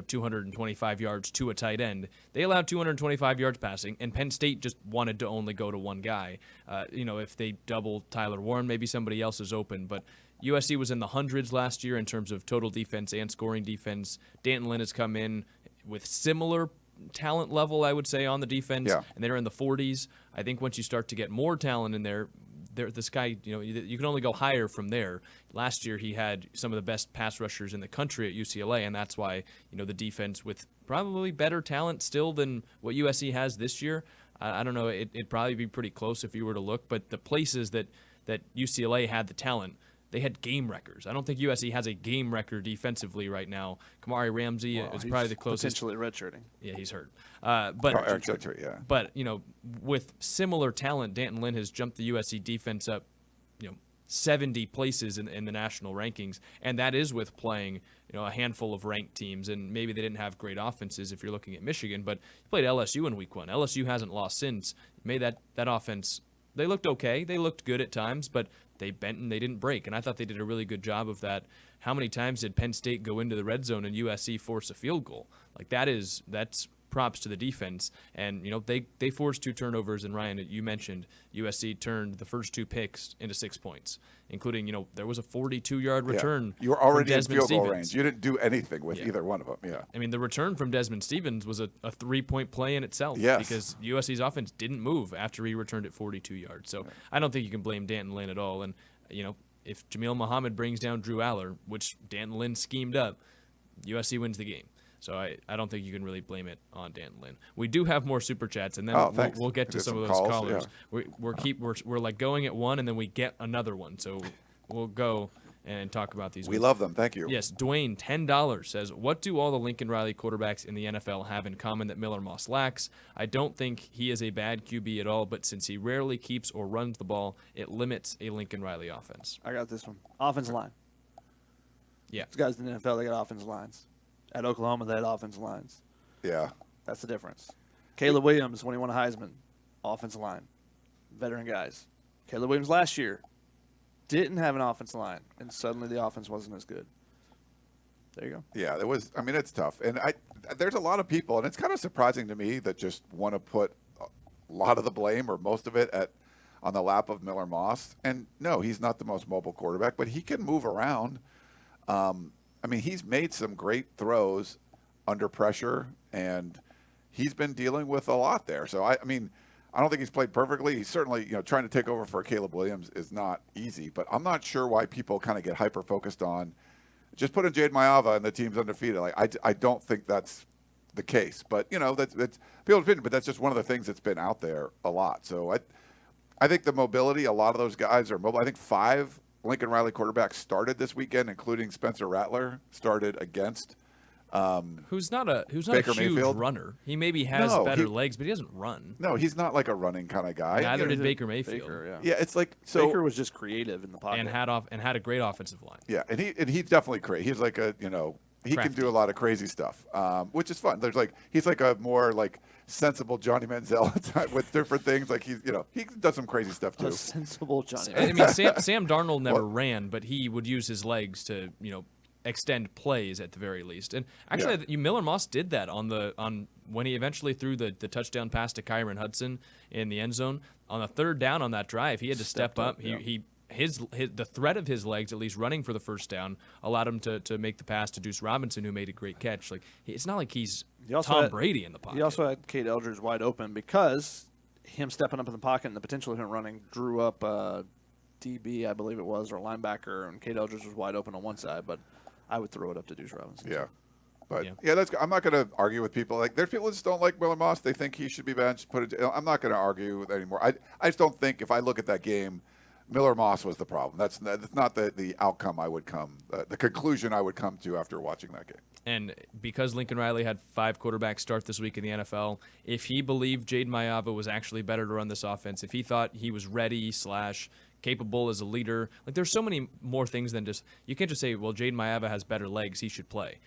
225 yards to a tight end. They allowed 225 yards passing, and Penn State just wanted to only go to one guy. If they double Tyler Warren, maybe somebody else is open. But USC was in the hundreds last year in terms of total defense and scoring defense. Danton Lynn has come in with similar talent level, I would say, on the defense, and they're in the 40s. I think once you start to get more talent in there, this guy, you can only go higher from there. Last year, he had some of the best pass rushers in the country at UCLA, and that's why, the defense with probably better talent still than what USC has this year. I don't know. It'd probably be pretty close if you were to look, but the places that UCLA had the talent, they had game records. I don't think USC has a game record defensively right now. Kamari Ramsey is probably the closest. Potentially redshirting. Yeah, he's hurt. But with similar talent, Danton Lynn has jumped the USC defense up, 70 places in the national rankings, and that is with playing, a handful of ranked teams, and maybe they didn't have great offenses if you're looking at Michigan, but you played LSU in week 1. LSU hasn't lost since. Made that offense. They looked okay. They looked good at times, but they bent and they didn't break, and I thought they did a really good job of that. How many times did Penn State go into the red zone and USC force a field goal? That's props to the defense. And, they forced 2 turnovers, and Ryan, you mentioned USC turned the first 2 picks into 6 points, including, there was a 42-yard return. You were already in Desmond field goal Stevens. range. You didn't do anything with either one of them. Yeah. I mean, the return from Desmond Stevens was a 3-point play in itself because USC's offense didn't move after he returned it 42 yards. So I don't think you can blame Danton Lynn at all. And, if Jamil Muhammad brings down Drew Aller, which Danton Lynn schemed up, USC wins the game. So I don't think you can really blame it on Danton Lynn. We do have more super chats, and then we'll get to some of those callers. Yeah. We're like going at one, and then we get another one. So we'll go and talk about these. We love them. Thank you. Yes, Dwayne, $10 says, what do all the Lincoln Riley quarterbacks in the NFL have in common that Miller Moss lacks? I don't think he is a bad QB at all, but since he rarely keeps or runs the ball, it limits a Lincoln Riley offense. I got this one. Offensive line. Yeah. These guys in the NFL, they got offensive lines. At Oklahoma, they had offensive lines. Yeah. That's the difference. Caleb Williams, when he won a Heisman, offensive line. Veteran guys. Caleb Williams last year didn't have an offensive line, and suddenly the offense wasn't as good. There you go. Yeah, it's tough. And there's a lot of people, and it's kind of surprising to me that just want to put a lot of the blame or most of it on the lap of Miller Moss. And no, he's not the most mobile quarterback, but he can move around. He's made some great throws under pressure, and he's been dealing with a lot there. So, I don't think he's played perfectly. He's certainly, trying to take over for Caleb Williams is not easy, but I'm not sure why people kind of get hyper-focused on just put in Jade Maava and the team's undefeated. Like I don't think that's the case, but that's people's opinion. But that's just one of the things that's been out there a lot. So I think the mobility, a lot of those guys are mobile. I think 5 Lincoln Riley quarterbacks started this weekend, including Spencer Rattler, started against. Who's not a huge Mayfield. runner. He maybe has better legs, but he doesn't run. No, he's not like a running kind of guy. Neither did Baker Mayfield. Baker, Yeah, it's like so. Baker was just creative in the pocket and had a great offensive line. Yeah, and he's definitely crazy. He's like he can do a lot of crazy stuff, which is fun. He's like a more like sensible Johnny Manziel type with different things. Like he does some crazy stuff too. A sensible Johnny. I mean, Sam Darnold never ran, but he would use his legs to extend plays at the very least. And actually, Miller Moss did that on when he eventually threw the touchdown pass to Kyron Hudson in the end zone on the 3rd down on that drive. He had to step up. The threat of his legs, at least running for the first down, allowed him to make the pass to Deuce Robinson, who made a great catch. Like it's not like he's Tom Brady in the pocket. He also had Kate Eldridge wide open because him stepping up in the pocket and the potential of him running drew up DB, I believe it was, or linebacker, and Kate Eldridge was wide open on one side, but I would throw it up to Deuce Robinson. Yeah. But I'm not going to argue with people. Like there's people that just don't like Miller Moss. They think he should be benched. I'm not going to argue with anymore. I just don't think if I look at that game, Miller Moss was the problem. That's not the outcome I would come, the conclusion I would come to after watching that game. And because Lincoln Riley had 5 quarterbacks start this week in the NFL, if he believed Jade Maava was actually better to run this offense, if he thought he was ready / capable as a leader, like there's so many more things than just, you can't just say, well, Jade Maava has better legs, he should play.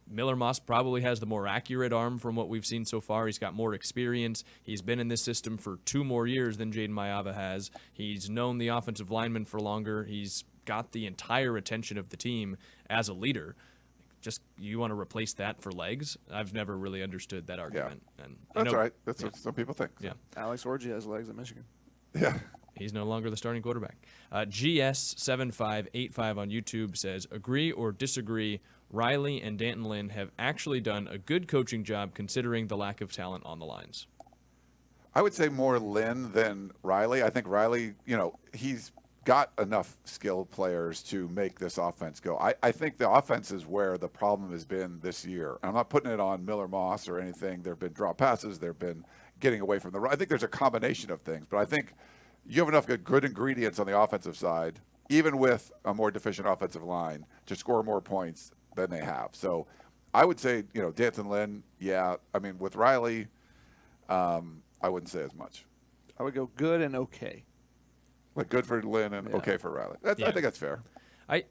Miller Moss probably has the more accurate arm from what we've seen so far. He's got more experience. He's been in this system for 2 more years than Jaden Maava has. He's known the offensive lineman for longer. He's got the entire attention of the team as a leader. Just you want to replace that for legs? I've never really understood that argument. Yeah. And that's right. That's what some people think. So. Yeah. Alex Orji has legs at Michigan. Yeah. He's no longer the starting quarterback. GS7585 on YouTube says, agree or disagree, Riley and Danton Lynn have actually done a good coaching job considering the lack of talent on the lines. I would say more Lynn than Riley. I think Riley, he's got enough skilled players to make this offense go. I think the offense is where the problem has been this year. I'm not putting it on Miller Moss or anything. There have been drop passes. There have been getting away from the run. I think there's a combination of things, but I think you have enough good ingredients on the offensive side, even with a more deficient offensive line, to score more points than they have. So I would say, Danton Lynn, yeah. I mean, with Riley, I wouldn't say as much. I would go good and okay. Like good for Lynn and okay for Riley. I think that's fair.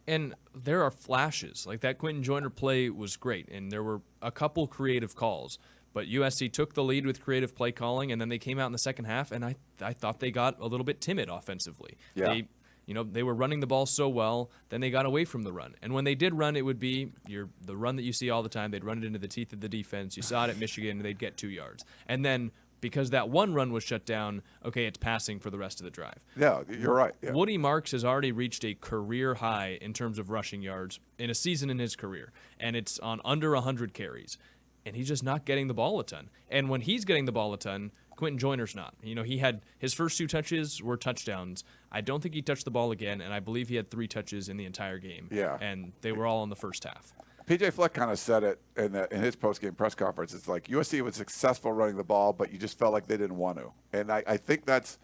And there are flashes. Like that Quentin Joyner play was great, and there were a couple creative calls. But USC took the lead with creative play calling, and then they came out in the second half, and I thought they got a little bit timid offensively. Yeah. They were running the ball so well, then they got away from the run. And when they did run, it would be the run that you see all the time. They'd run it into the teeth of the defense. You saw it at Michigan, and they'd get 2 yards. And then because that one run was shut down, okay, it's passing for the rest of the drive. Yeah, you're right. Yeah. Woody Marks has already reached a career high in terms of rushing yards in a season in his career, and it's on under 100 carries. And he's just not getting the ball a ton. And when he's getting the ball a ton, Quentin Joyner's not. He had his first 2 touches were touchdowns. I don't think he touched the ball again, and I believe he had 3 touches in the entire game. Yeah. And they were all in the first half. PJ Fleck kind of said it in his post-game press conference. It's like USC was successful running the ball, but you just felt like they didn't want to. And I think that's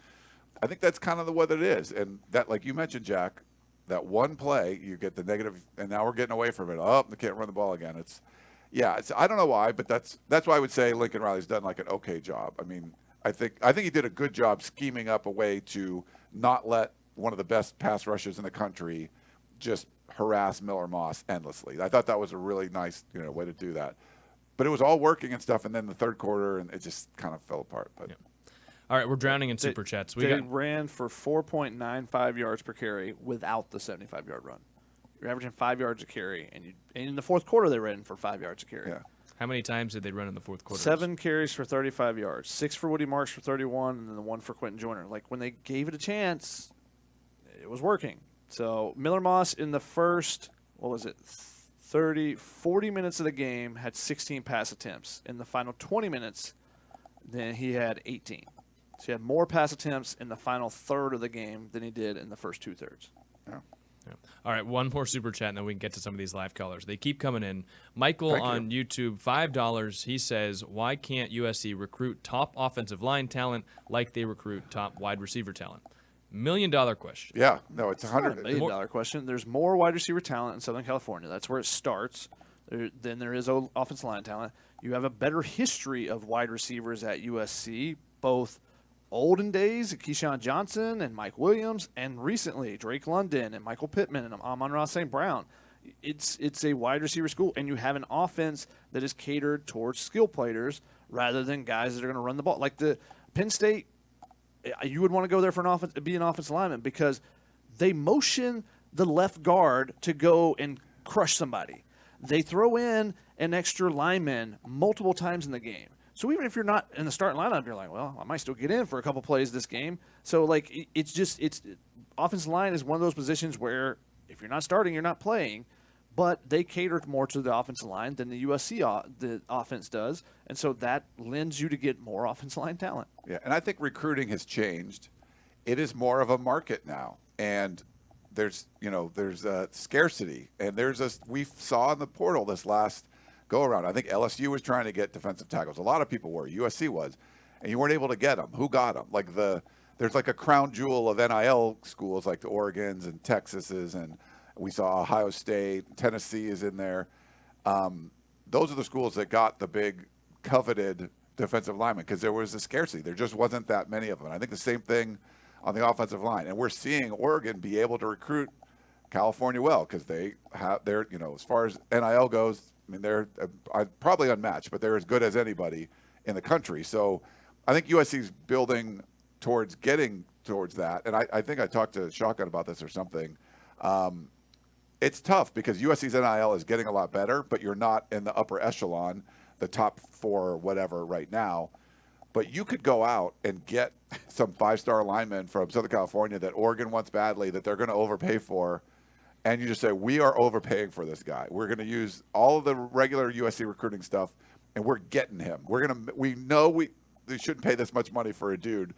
kind of what it is. And that, like you mentioned, Jack, that one play, you get the negative, and now we're getting away from it. Oh, they can't run the ball again. I don't know why, but that's why I would say Lincoln Riley's done like an okay job. I mean, I think he did a good job scheming up a way to not let one of the best pass rushers in the country just harass Miller Moss endlessly. I thought that was a really nice, way to do that. But it was all working and stuff, and then the third quarter, and it just kind of fell apart. But. Yeah. All right, we're drowning in super chats. They ran for 4.95 yards per carry without the 75-yard run. You're averaging 5 yards a carry, and in the fourth quarter they ran for 5 yards a carry. Yeah. How many times did they run in the fourth quarter? 7 carries for 35 yards, 6 for Woody Marks for 31, and then the 1 for Quentin Joyner. Like when they gave it a chance, it was working. So Miller Moss in the first, 40 minutes of the game had 16 pass attempts. In the final 20 minutes, then he had 18. So he had more pass attempts in the final third of the game than he did in the first 2/3. Yeah. Yeah. All right, one more super chat, and then we can get to some of these live callers. They keep coming in. Michael on YouTube, $5. He says, why can't USC recruit top offensive line talent like they recruit top wide receiver talent? $1 million question. Yeah, no, it's It's not $100 a $1 million question. There's more wide receiver talent in Southern California. That's where it starts. Then there is offensive line talent. You have a better history of wide receivers at USC, both olden days, Keyshawn Johnson and Mike Williams, and recently Drake London and Michael Pittman and Amon-Ra St. Brown. It's a wide receiver school, and you have an offense that is catered towards skill players rather than guys that are going to run the ball. Like the Penn State, you would want to go there for be an offensive lineman because they motion the left guard to go and crush somebody. They throw in an extra lineman multiple times in the game. So even if you're not in the starting lineup, you're like, well, I might still get in for a couple plays this game. So like it's offensive line is one of those positions where if you're not starting, you're not playing. But they cater more to the offensive line than the USC the offense does, and so that lends you to get more offensive line talent. Yeah, and I think recruiting has changed. It is more of a market now, and there's scarcity, and we saw in the portal this last go around. I think LSU was trying to get defensive tackles. A lot of people were. USC was, and you weren't able to get them. Who got them? Like there's like a crown jewel of NIL schools like the Oregons and Texases, and we saw Ohio State, Tennessee is in there. Those are the schools that got the big coveted defensive linemen because there was a scarcity. There just wasn't that many of them. And I think the same thing on the offensive line. And we're seeing Oregon be able to recruit California well because they're as far as NIL goes, I mean, they're probably unmatched, but they're as good as anybody in the country. So I think USC's building towards getting towards that. And I think I talked to Shotgun about this or something. It's tough because USC's NIL is getting a lot better, but you're not in the upper echelon, the top 4 or whatever right now. But you could go out and get some 5-star linemen from Southern California that Oregon wants badly that they're going to overpay for, and you just say, we are overpaying for this guy. We're going to use all of the regular USC recruiting stuff, and we're getting him. We know they shouldn't pay this much money for a dude,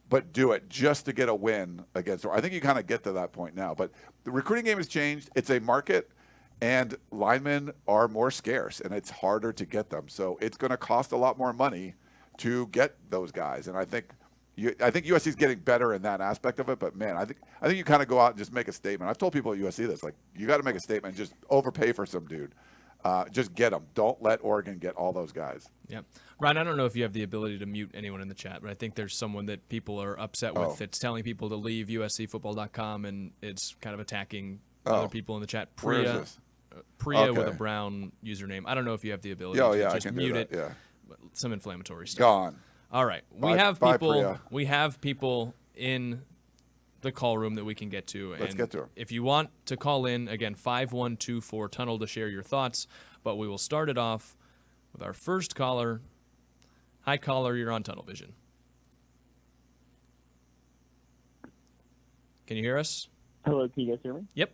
but do it just to get a win against her. I think you kind of get to that point now. But the recruiting game has changed. It's a market, and linemen are more scarce, and it's harder to get them. So it's going to cost a lot more money to get those guys. And I think USC is getting better in that aspect of it. But, man, I think you kind of go out and just make a statement. I've told people at USC this. Like, you got to make a statement and just overpay for some dude. Just get them. Don't let Oregon get all those guys. Yep. Ryan, I don't know if you have the ability to mute anyone in the chat, but I think there's someone that people are upset with that's telling people to leave USCfootball.com, and it's kind of attacking other people in the chat. Where is this? Priya with a brown username. I don't know if you have the ability to just mute it. Yeah. Some inflammatory stuff. Gone. All right. We have people in the call room that we can get to. Let's get to them. If you want to call in, again, 5124-TUNNEL to share your thoughts, but we will start it off with our first caller. Hi, caller. You're on Tunnel Vision. Can you hear us? Hello, can you guys hear me? Yep.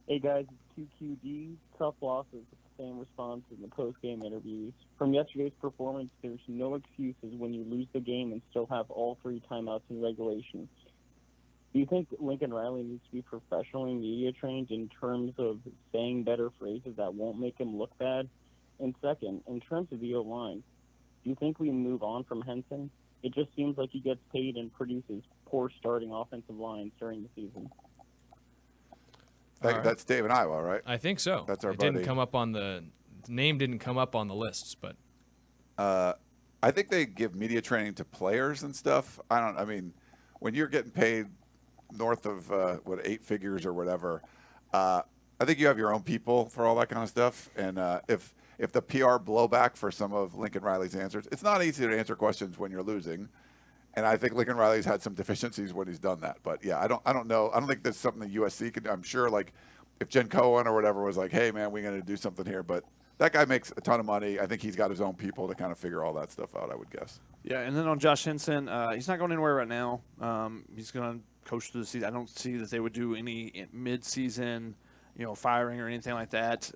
Hey, guys, it's QQD. Tough losses, same response in the post-game interviews. From yesterday's performance, there's no excuses when you lose the game and still have all 3 timeouts in regulation. Do you think Lincoln Riley needs to be professionally media trained in terms of saying better phrases that won't make him look bad? And second, in terms of the O-line, do you think we move on from Henson? It just seems like he gets paid and produces poor starting offensive lines during the season. That's Dave in Iowa, right? I think so. That's our it buddy. Didn't come up on the name didn't come up on the lists, but I think they give media training to players and stuff. I mean, when you're getting paid north of 8 figures or whatever, I think you have your own people for all that kind of stuff. And if the PR blowback for some of Lincoln Riley's answers, it's not easy to answer questions when you're losing. And I think Lincoln Riley's had some deficiencies when he's done that. But yeah, I don't know. I don't think that's something that USC could. I'm sure like if Jen Cohen or whatever was like, hey man, we're going to do something here. But that guy makes a ton of money. I think he's got his own people to kind of figure all that stuff out, I would guess. Yeah, and then on Josh Henson, he's not going anywhere right now. He's going to coach through the season. I don't see that they would do any mid-season, firing or anything like that.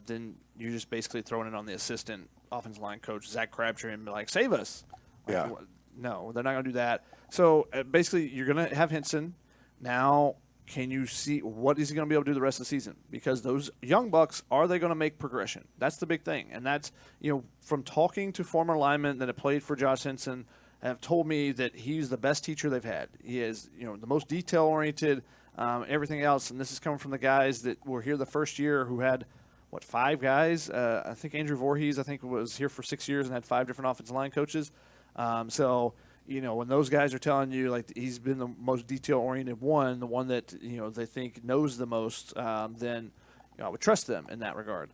Then you're just basically throwing it on the assistant offensive line coach, Zach Crabtree, and be like, save us. Yeah. No, they're not going to do that. So basically, you're going to have Henson. Now, can you see what is he going to be able to do the rest of the season? Because those young bucks, are they going to make progression? That's the big thing. And that's, from talking to former linemen that have played for Josh Henson, have told me that he's the best teacher they've had. He is, the most detail-oriented, everything else. And this is coming from the guys that were here the first year who had, 5 guys? I think Andrew Voorhees, was here for 6 years and had 5 different offensive line coaches. When those guys are telling you, like, he's been the most detail-oriented one, the one that, they think knows the most, then I would trust them in that regard.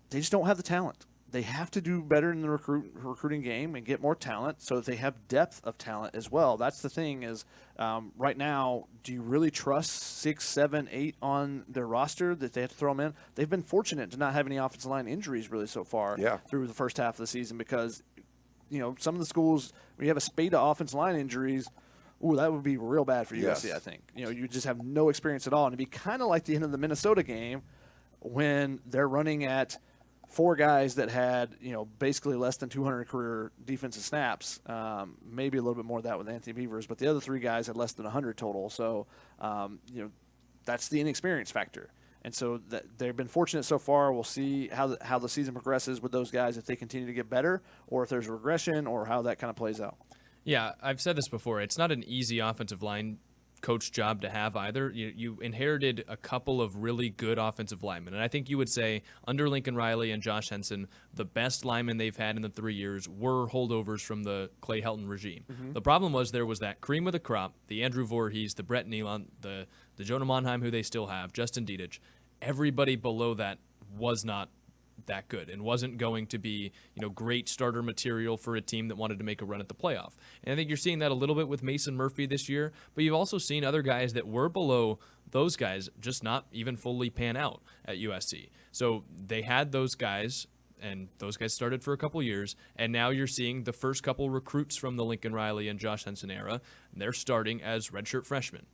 They just don't have the talent. They have to do better in the recruiting game and get more talent so that they have depth of talent as well. That's the thing is right now, do you really trust 6, 7, 8 on their roster that they have to throw them in? They've been fortunate to not have any offensive line injuries really so far through the first half of the season because, some of the schools, when you have a spate of offensive line injuries, that would be real bad for USC, I think. You just have no experience at all. And it'd be kind of like the end of the Minnesota game when they're running at 4 guys that had, basically less than 200 career defensive snaps, maybe a little bit more of that with Anthony Beavers, but the other 3 guys had less than 100 total. So, that's the inexperience factor. And so they've been fortunate so far. We'll see how the season progresses with those guys, if they continue to get better or if there's a regression or how that kind of plays out. Yeah, I've said this before. It's not an easy offensive line coach job to have either. You inherited a couple of really good offensive linemen. And I think you would say under Lincoln Riley and Josh Henson, the best linemen they've had in the 3 years were holdovers from the Clay Helton regime. Mm-hmm. The problem was there was that cream of the crop, the Andrew Voorhees, the Brett Nealon, the Jonah Monheim, who they still have, Justin Dietich. Everybody below that was not that good and wasn't going to be, great starter material for a team that wanted to make a run at the playoff. And I think you're seeing that a little bit with Mason Murphy this year, but you've also seen other guys that were below those guys just not even fully pan out at USC. So they had those guys, and those guys started for a couple years, and now you're seeing the first couple recruits from the Lincoln Riley and Josh Henson era, and they're starting as redshirt freshmen.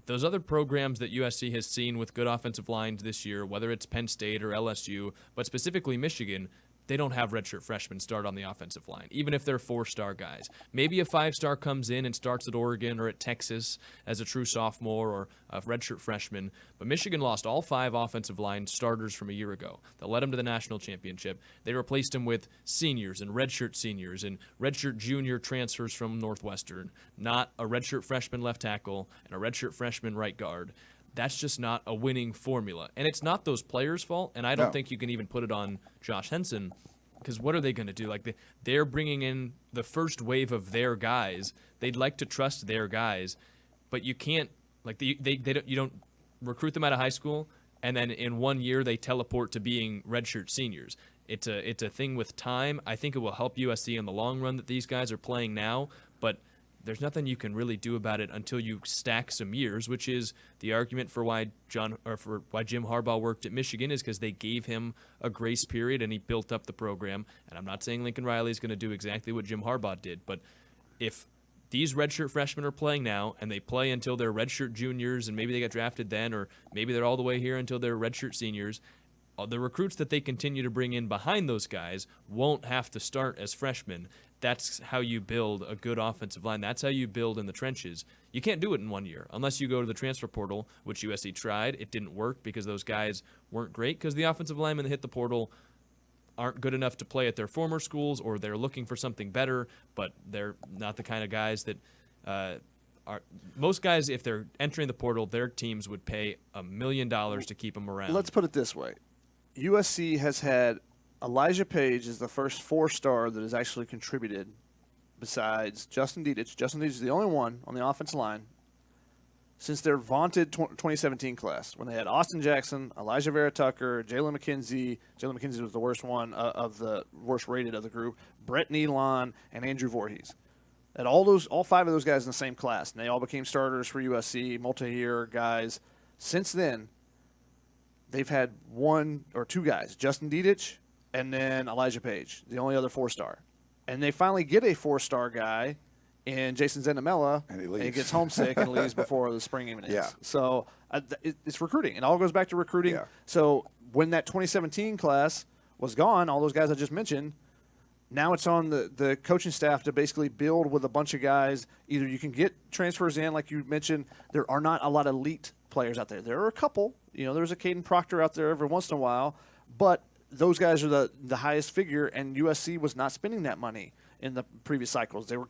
Those other programs that USC has seen with good offensive lines this year, whether it's Penn State or LSU, but specifically Michigan, they don't have redshirt freshmen start on the offensive line, even if they're 4-star guys. Maybe a 5-star comes in and starts at Oregon or at Texas as a true sophomore or a redshirt freshman. But Michigan lost all 5 offensive line starters from a year ago that led them to the national championship. They replaced them with seniors and redshirt seniors and redshirt junior transfers from Northwestern, not a redshirt freshman left tackle and a redshirt freshman right guard. That's just not a winning formula. And it's not those players' fault, and I don't think you can even put it on Josh Henson, because what are they going to do? Like, they're bringing in the first wave of their guys. They'd like to trust their guys, but you can't, you don't recruit them out of high school, and then in 1 year they teleport to being redshirt seniors. It's a thing with time. I think it will help USC in the long run that these guys are playing now, but there's nothing you can really do about it until you stack some years, which is the argument for why Jim Harbaugh worked at Michigan, is because they gave him a grace period and he built up the program. And I'm not saying Lincoln Riley is going to do exactly what Jim Harbaugh did, but if these redshirt freshmen are playing now and they play until they're redshirt juniors and maybe they get drafted then, or maybe they're all the way here until they're redshirt seniors, the recruits that they continue to bring in behind those guys won't have to start as freshmen. That's how you build a good offensive line. That's how you build in the trenches. You can't do it in 1 year unless you go to the transfer portal, which USC tried. It didn't work because those guys weren't great, because the offensive linemen that hit the portal aren't good enough to play at their former schools, or they're looking for something better, but they're not the kind of guys that are. Most guys, if they're entering the portal, their teams would pay $1 million to keep them around. Let's put it this way. USC has had Elijah Page is the first 4-star that has actually contributed besides Justin Dietich. Justin Dietich is the only one on the offensive line since their vaunted 2017 class, when they had Austin Jackson, Elijah Vera Tucker, Jalen McKenzie. Jalen McKenzie was the worst one of the worst rated of the group. Brett Nealon and Andrew Voorhees. At all 5 of those guys in the same class, and they all became starters for USC, multi-year guys. Since then, they've had 1 or 2 guys, Justin Dietich and then Elijah Page, the only other 4-star. And they finally get a 4-star guy in Jason Zenamella, and he gets homesick and leaves before the spring game ends. Yeah. So it's recruiting. It all goes back to recruiting. Yeah. So when that 2017 class was gone, all those guys I just mentioned, Now it's on the coaching staff to basically build with a bunch of guys. Either you can get transfers in, like you mentioned. There are not a lot of elite players out there. There are a couple. There's a Caden Proctor out there every once in a while, but those guys are the highest figure, and USC was not spending that money in the previous cycles. They were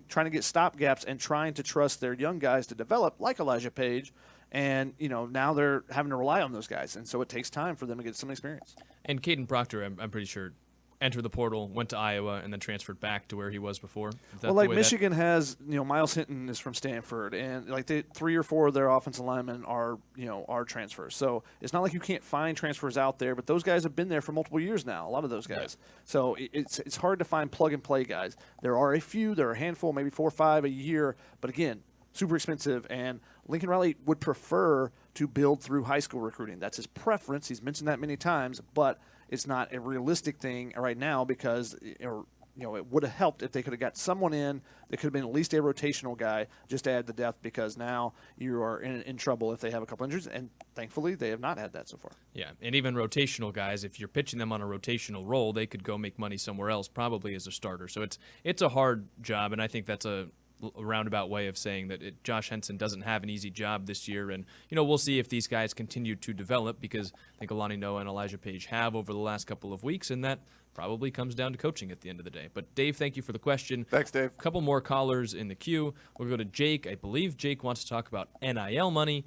trying to get stopgaps and trying to trust their young guys to develop, like Elijah Page, and now they're having to rely on those guys, and so it takes time for them to get some experience. And Caden Proctor, I'm pretty sure, entered the portal, went to Iowa, and then transferred back to where he was before. Well, like Michigan has, Miles Hinton is from Stanford, and like 3 or 4 of their offensive linemen are transfers. So it's not like you can't find transfers out there, but those guys have been there for multiple years now. A lot of those guys. Yeah. So it's hard to find plug and play guys. There are a few, there are a handful, maybe 4 or 5 a year, but again, super expensive. And Lincoln Riley would prefer to build through high school recruiting. That's his preference. He's mentioned that many times, but it's not a realistic thing right now because it would have helped if they could have got someone in that could have been at least a rotational guy just to add the depth, because now you are in trouble if they have a couple injuries, and thankfully they have not had that so far. Yeah, and even rotational guys, if you're pitching them on a rotational role, they could go make money somewhere else, probably as a starter. So it's a hard job, and I think that's a roundabout way of saying that Josh Henson doesn't have an easy job this year. And, we'll see if these guys continue to develop, because I think Alani Noah and Elijah Page have over the last couple of weeks, and that probably comes down to coaching at the end of the day. But, Dave, thank you for the question. Thanks, Dave. A couple more callers in the queue. We'll go to Jake. I believe Jake wants to talk about NIL money.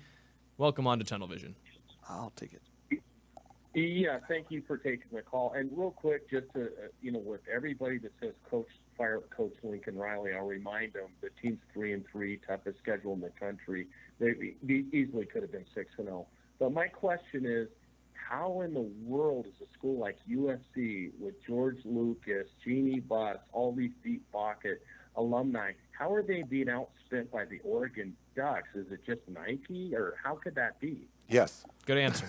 Welcome on to Tunnel Vision. I'll take it. Yeah, thank you for taking the call. And real quick, just to, with everybody that says fire Coach Lincoln Riley, I'll remind them the team's 3-3, toughest schedule in the country. They easily could have been 6-0. But my question is, how in the world is a school like USC with George Lucas, Jeannie Buss, all these deep pocket alumni, how are they being outspent by the Oregon Ducks? Is it just Nike, or how could that be? Yes. Good answer.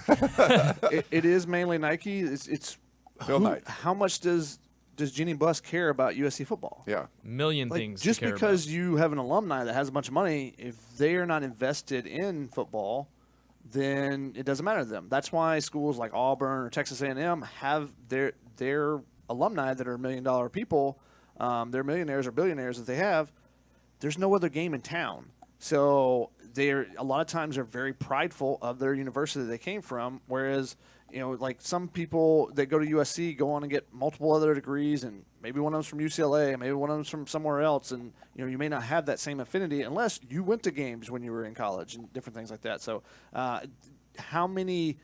It is mainly Nike. It's Phil Knight. How much does Jeannie Buss care about USC football? Yeah. Million things just to care because about. you have an alumni that has a bunch of money, if they are not invested in football, then it doesn't matter to them. That's why schools like Auburn or Texas A&M have their alumni that are $1 million people. They're millionaires or billionaires that they have. There's no other game in town. So a lot of times they're very prideful of their university they came from, whereas like some people that go to USC go on and get multiple other degrees, and maybe one of them's from UCLA, maybe one of them's from somewhere else, and you may not have that same affinity unless you went to games when you were in college and different things like that. So how many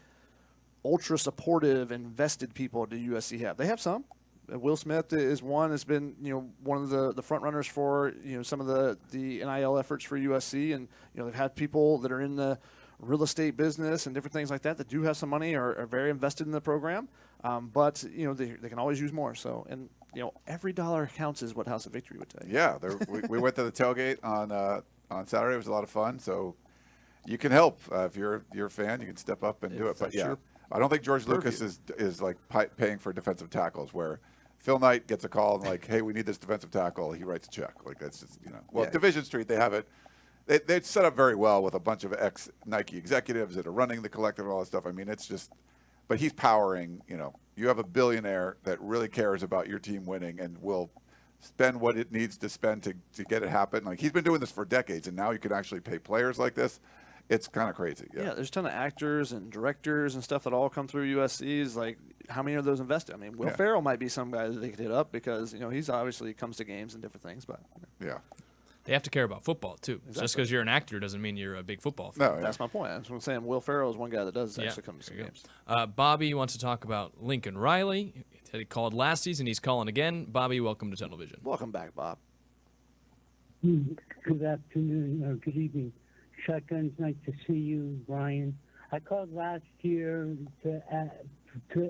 ultra supportive invested people do USC have? They have some. Will Smith is one. Has been one of the front runners for some of the NIL efforts for USC, and they've had people that are in the real estate business and different things like that do have some money, are very invested in the program, but they can always use more. So, and every dollar counts, is what House of Victory would tell you. Yeah, we went to the tailgate on Saturday. It was a lot of fun. So you can help if you're a fan. You can step up and do it. But yeah, I don't think George Lucas is like paying for defensive tackles where Phil Knight gets a call and like, hey, we need this defensive tackle. He writes a check. Like that's just Well, Division Street, they have it. They set up very well with a bunch of ex-Nike executives that are running the collective and all that stuff. I mean, it's just – but he's powering – you have a billionaire that really cares about your team winning and will spend what it needs to spend to get it happen. Like, he's been doing this for decades, and now you can actually pay players like this. It's kind of crazy. Yeah, there's a ton of actors and directors and stuff that all come through USC's. Like, how many of those invested? I mean, Will Ferrell might be some guy that they could hit up because, he's obviously comes to games and different things. But yeah. They have to care about football, too. Exactly. Just because you're an actor doesn't mean you're a big football fan. No, that's my point. That's what I'm saying. Will Ferrell is one guy that does actually come to some games. Bobby wants to talk about Lincoln Riley. He said he called last season. He's calling again. Bobby, welcome to Tunnel Vision. Welcome back, Bob. Good afternoon or good evening. Shotgun's nice to see you, Ryan. I called last year to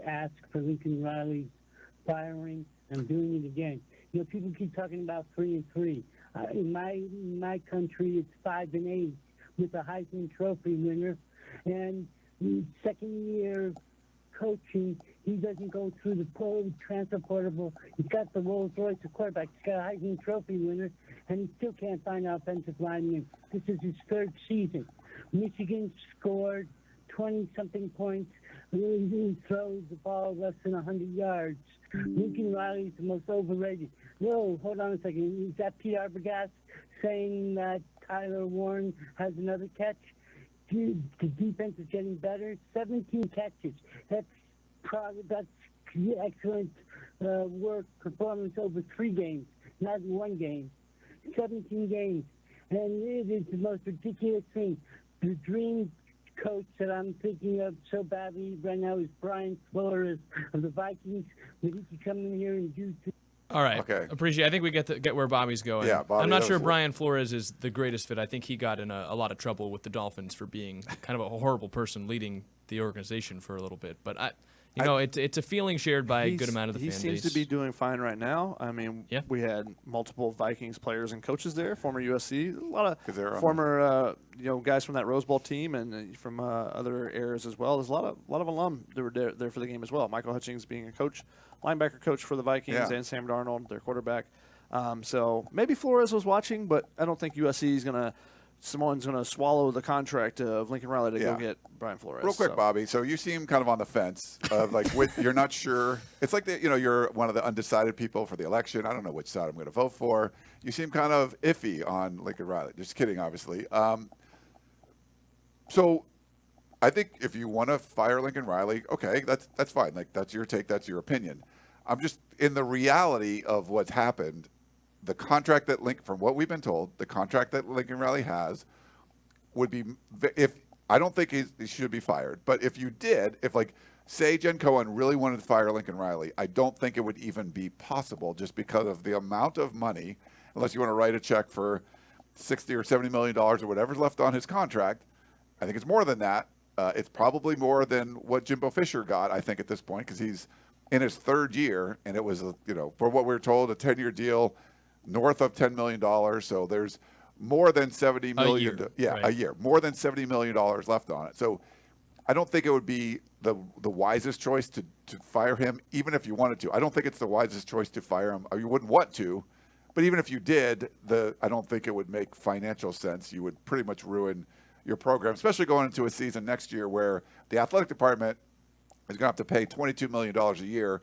ask for Lincoln Riley's firing. I'm doing it again. People keep talking about 3-3. In my country, it's 5-8 with a Heisman Trophy winner, and second year coaching, he doesn't go through the transfer portal. He's got the Rolls Royce of quarterback. He's got a Heisman Trophy winner, and he still can't find an offensive lineman. This is his third season. Michigan scored 20-something points He throws the ball less than 100 yards. Lincoln Riley's the most overrated. No, hold on a second. Is that Pete Arbogast saying that Tyler Warren has another catch? The defense is getting better. 17 catches. That's excellent work performance over 3 games, not 1 game. 17 games. And it is the most ridiculous thing. The dream coach that I'm thinking of so badly right now is Brian Flores of the Vikings. That he could come in here and do. All right. Okay. Appreciate. I think we get where Bobby's going. Yeah, Bobby, I'm not that sure was- Brian Flores is the greatest fit. I think he got in a lot of trouble with the Dolphins for being kind of a horrible person leading the organization for a little bit. But it's a feeling shared by a good amount of the fan base. He seems to be doing fine right now. I mean, Yeah. we had multiple Vikings players and coaches there, former USC, a lot 'Cause they're of on former guys from that Rose Bowl team and from other eras as well. There's a lot of alum that were there for the game as well. Michael Hutchings being a coach, linebacker coach for the Vikings, Yeah. and Sam Darnold, their quarterback. So maybe Flores was watching, but I don't think USC is someone's going to swallow the contract of Lincoln Riley to go get Brian Flores. Real quick, so. Bobby. So you seem kind of on the fence of like you're not sure. It's like you're one of the undecided people for the election. I don't know which side I'm going to vote for. You seem kind of iffy on Lincoln Riley. Just kidding, obviously. So I think if you want to fire Lincoln Riley, okay, that's fine. Like that's your take, that's your opinion. I'm just in the reality of what's happened. The contract that from what we've been told, the contract that Lincoln Riley has would be I don't think he should be fired. But if you did, say Jen Cohen really wanted to fire Lincoln Riley, I don't think it would even be possible just because of the amount of money, unless you want to write a check for $60 or $70 million or whatever's left on his contract. I think it's more than that. It's probably more than what Jimbo Fisher got, I think, at this point, because he's in his 3rd year, and it was, for what we were told, a 10-year deal north of $10 million. So there's more than $70 million. A year. More than $70 million left on it. So I don't think it would be the wisest choice to fire him, even if you wanted to. I don't think it's the wisest choice to fire him, or you wouldn't want to. But even if you did, I don't think it would make financial sense. You would pretty much ruin your program, especially going into a season next year where the athletic department is going to have to pay $22 million a year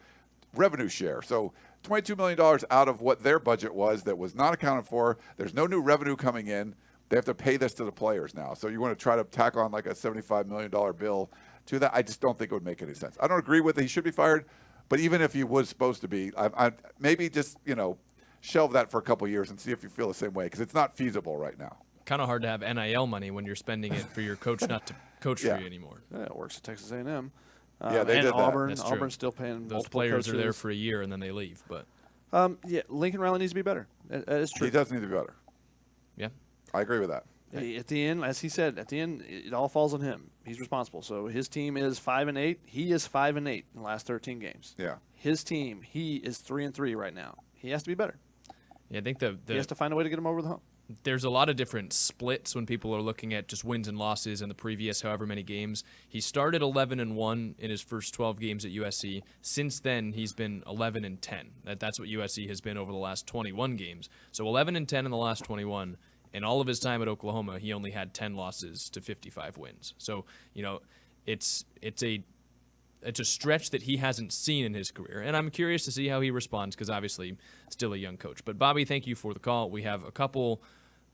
revenue share. So $22 million out of what their budget was that was not accounted for. There's no new revenue coming in. They have to pay this to the players now. So you want to try to tack on like a $75 million bill to that? I just don't think it would make any sense. I don't agree with it. He should be fired. But even if he was supposed to be, I maybe just, shelve that for a couple of years and see if you feel the same way, because it's not feasible right now. Kind of hard to have NIL money when you're spending it for your coach not to coach for you anymore. Yeah, it works at Texas A&M. Yeah, they and did that. Auburn. That's true. Auburn's still paying Those multiple players coaches. are there for a year and then they leave. But Lincoln Riley needs to be better. That is true. He does need to be better. yeah, I agree with that. At the end, as he said, it all falls on him. He's responsible. So his team is 5-8. He is 5-8 in the last 13 games. Yeah. His team, he is 3-3 right now. He has to be better. yeah. I think He has to find a way to get him over the hump. there's a lot of different splits when people are looking at just wins and losses in the previous however many games. He started 11-1 in his first 12 games at USC. Since then, he's been 11-10. That's what USC has been over the last 21 games. So 11-10 in the last 21. And all of his time at Oklahoma, he only had 10 losses to 55 wins. So, it's a stretch that he hasn't seen in his career. And I'm curious to see how he responds because obviously still a young coach. But Bobby, thank you for the call. We have a couple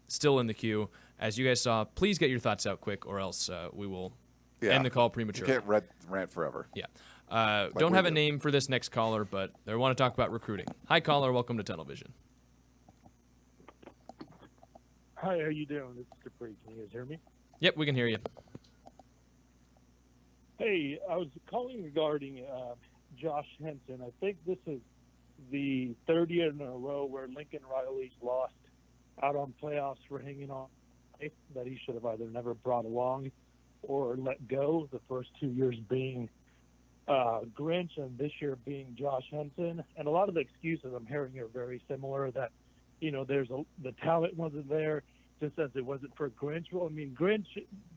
still in the queue. As you guys saw, please get your thoughts out quick or else we will end the call prematurely. You can't rant forever. Yeah. Don't have a name for this next caller, but they want to talk about recruiting. Hi, caller. Welcome to Television. Hi, how you doing? This is Capri. Can you guys hear me? Yep, we can hear you. Hey, I was calling regarding Josh Henson. I think this is the third year in a row where Lincoln Riley's lost out on playoffs for hanging on that he should have either never brought along or let go. The first 2 years being Grinch and this year being Josh Henson. And a lot of the excuses I'm hearing are very similar that, the talent wasn't there just as it wasn't for Grinch. Well, I mean, Grinch,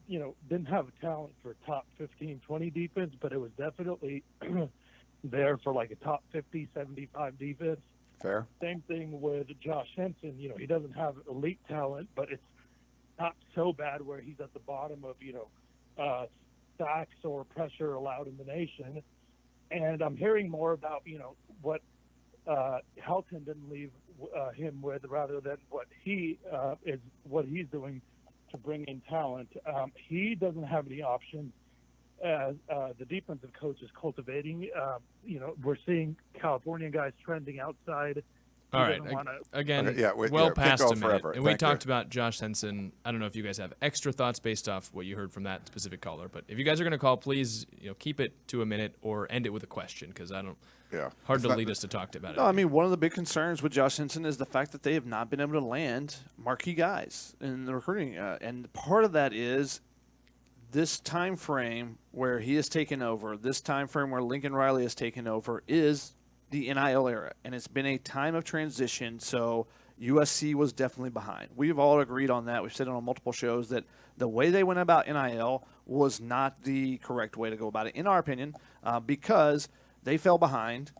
didn't have talent for top 15, 20 defense, but it was definitely there for like a top 50, 75 defense. Fair. Same thing with Josh Henson. He doesn't have elite talent, but it's not so bad where he's at the bottom of, sacks or pressure allowed in the nation. And I'm hearing more about, what Helton didn't leave him with rather than what he's doing to bring in talent. He doesn't have any options as the defensive coach is cultivating. We're seeing California guys trending outside. All right. Again, past a minute. Forever. And we talked about Josh Henson. I don't know if you guys have extra thoughts based off what you heard from that specific caller, but if you guys are going to call, please keep it to a minute or end it with a question, because I don't. Yeah. Hard to lead us to talk about it. No, I mean, one of the big concerns with Josh Henson is the fact that they have not been able to land marquee guys in the recruiting. And part of that is this time frame where he has taken over, this time frame where Lincoln Riley has taken over is the NIL era. And it's been a time of transition, so USC was definitely behind. We've all agreed on that. We've said it on multiple shows that the way they went about NIL was not the correct way to go about it, in our opinion, because – they fell behind,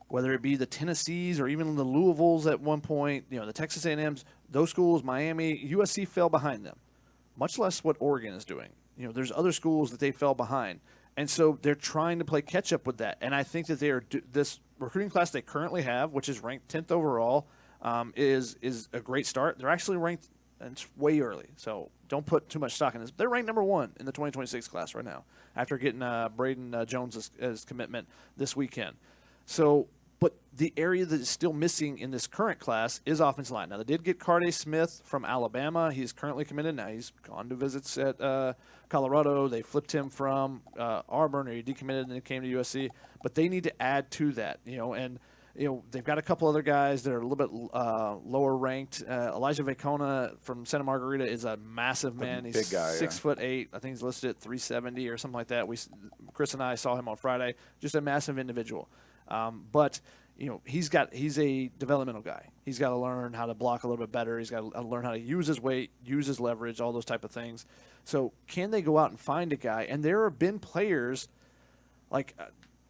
whether it be the Tennessees or even the Louisvilles at one point, the Texas A&Ms, those schools, Miami, USC fell behind them, much less what Oregon is doing. There's other schools that they fell behind. And so they're trying to play catch up with that. And I think that this recruiting class they currently have, which is ranked 10th overall, is a great start. They're actually ranked, and it's way early, so don't put too much stock in this. They're ranked number 1 in the 2026 class right now after getting Braden Jones as commitment this weekend. So, but the area that is still missing in this current class is offensive line. Now, they did get Carday Smith from Alabama. He's currently committed. Now, he's gone to visits at Colorado. They flipped him from Auburn, or he decommitted and then came to USC. But they need to add to that, and they've got a couple other guys that are a little bit lower ranked. Elijah Vacona from Santa Margarita is a massive man. He's big guy, 6'8". I think he's listed at 370 or something like that. Chris and I saw him on Friday. Just a massive individual. But he's a developmental guy. He's got to learn how to block a little bit better. He's got to learn how to use his weight, use his leverage, all those type of things. So can they go out and find a guy? And there have been players like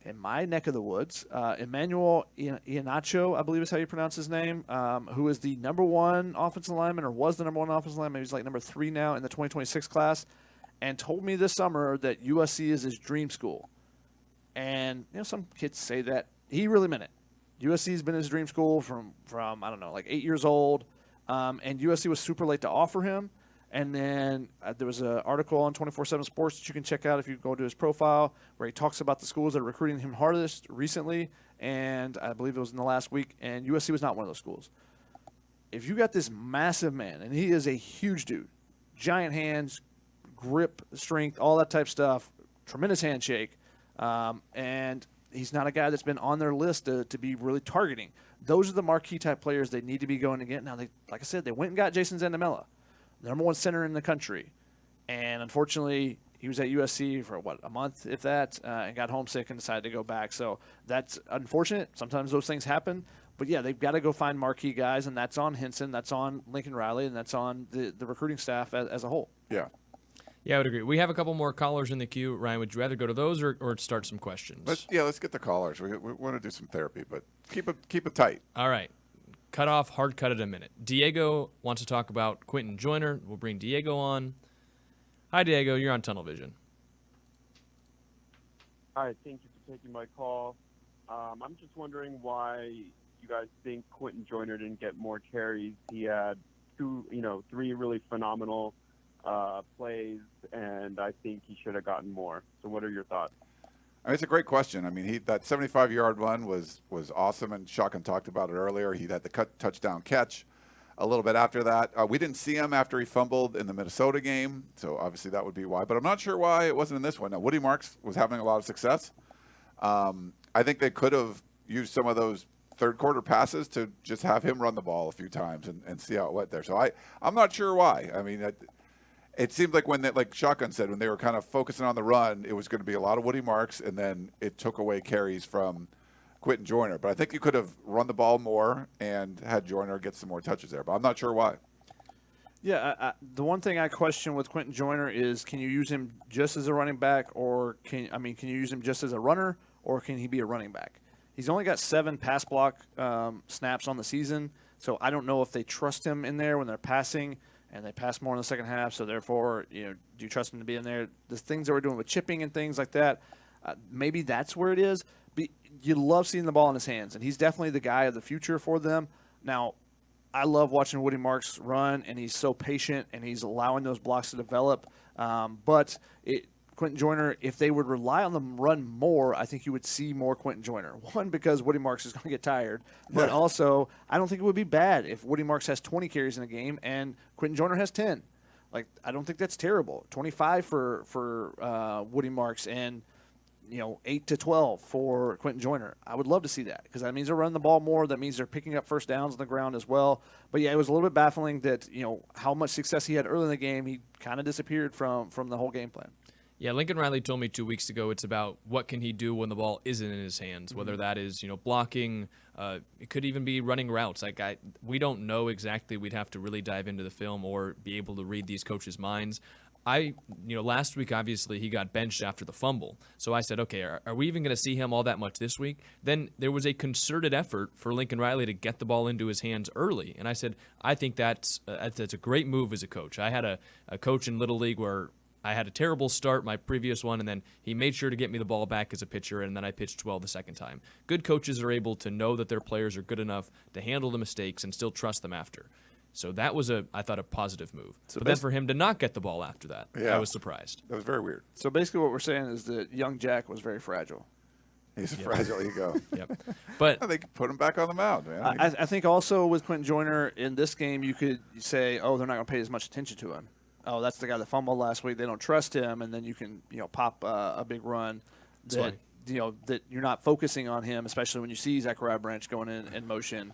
in my neck of the woods, Emmanuel Iheanacho, I believe is how you pronounce his name, who is the number 1 offensive lineman, or was the number 1 offensive lineman. He's like number 3 now in the 2026 class, and told me this summer that USC is his dream school. And some kids say that. He really meant it. USC has been his dream school from I don't know, like 8 years old, and USC was super late to offer him. And then there was an article on 24/7 Sports that you can check out if you go to his profile, where he talks about the schools that are recruiting him hardest recently, and I believe it was in the last week, and USC was not one of those schools. If you got this massive man, and he is a huge dude, giant hands, grip, strength, all that type stuff, tremendous handshake, and he's not a guy that's been on their list to be really targeting. Those are the marquee type players they need to be going to get. Now, like I said, they went and got Jason Zandamela, the number 1 center in the country. And unfortunately, he was at USC for, a month, if that, and got homesick and decided to go back. So that's unfortunate. Sometimes those things happen. But, yeah, they've got to go find marquee guys, and that's on Henson, that's on Lincoln Riley, and that's on the recruiting staff as a whole. Yeah. Yeah, I would agree. We have a couple more callers in the queue. Ryan, would you rather go to those or start some questions? Let's get the callers. We want to do some therapy, but keep it tight. All right. Cut off, hard cut it a minute. Diego wants to talk about Quentin Joyner. We'll bring Diego on. Hi, Diego. You're on Tunnel Vision. Hi, thank you for taking my call. I'm just wondering why you guys think Quentin Joyner didn't get more carries. He had 3 really phenomenal plays, and I think he should have gotten more. So what are your thoughts? It's a great question. I mean, that 75-yard run was awesome, and Shotgun talked about it earlier. He had the touchdown catch a little bit after that. We didn't see him after he fumbled in the Minnesota game, so obviously that would be why. But I'm not sure why it wasn't in this one. Now, Woody Marks was having a lot of success. I think they could have used some of those third-quarter passes to just have him run the ball a few times and see how it went there. So I'm not sure why. I mean, it seemed like like Shotgun said, when they were kind of focusing on the run, it was going to be a lot of Woody Marks, and then it took away carries from Quentin Joyner. But I think you could have run the ball more and had Joyner get some more touches there. But I'm not sure why. Yeah, the one thing I question with Quentin Joyner is, can you use him just as a running back, or can you use him just as a runner, or can he be a running back? He's only got 7 pass block snaps on the season, so I don't know if they trust him in there when they're passing. and they pass more in the second half. So therefore, do you trust him to be in there? The things that we're doing with chipping and things like that, maybe that's where it is. But you love seeing the ball in his hands, and he's definitely the guy of the future for them. Now, I love watching Woody Marks run, and he's so patient, and he's allowing those blocks to develop. But Quentin Joyner, if they would rely on them run more, I think you would see more Quentin Joyner. One, because Woody Marks is going to get tired, but also I don't think it would be bad if Woody Marks has 20 carries in a game and Quentin Joyner has 10. Like, I don't think that's terrible. 25 for Woody Marks and 8 to 12 for Quentin Joyner. I would love to see that because that means they're running the ball more. That means they're picking up first downs on the ground as well. But yeah, it was a little bit baffling that how much success he had early in the game. He kind of disappeared from the whole game plan. Yeah, Lincoln Riley told me 2 weeks ago it's about what can he do when the ball isn't in his hands, whether that is, blocking, it could even be running routes. We don't know exactly. We'd have to really dive into the film or be able to read these coaches' minds. Last week, obviously, he got benched after the fumble. So I said, okay, are we even going to see him all that much this week? Then there was a concerted effort for Lincoln Riley to get the ball into his hands early. And I said, I think that's a great move as a coach. I had a coach in Little League where I had a terrible start, my previous one, and then he made sure to get me the ball back as a pitcher, and then I pitched well the second time. Good coaches are able to know that their players are good enough to handle the mistakes and still trust them after. So that was, I thought, a positive move. But then for him to not get the ball after that, I was surprised. That was very weird. So basically what we're saying is that young Jack was very fragile. He's a fragile ego. Yep. But they could put him back on the mound, man. I think also with Quentin Joyner in this game, you could say, oh, they're not going to pay as much attention to him. Oh, that's the guy that fumbled last week. They don't trust him, and then you can pop a big run that that you're not focusing on him, especially when you see Zachariah Branch going in motion.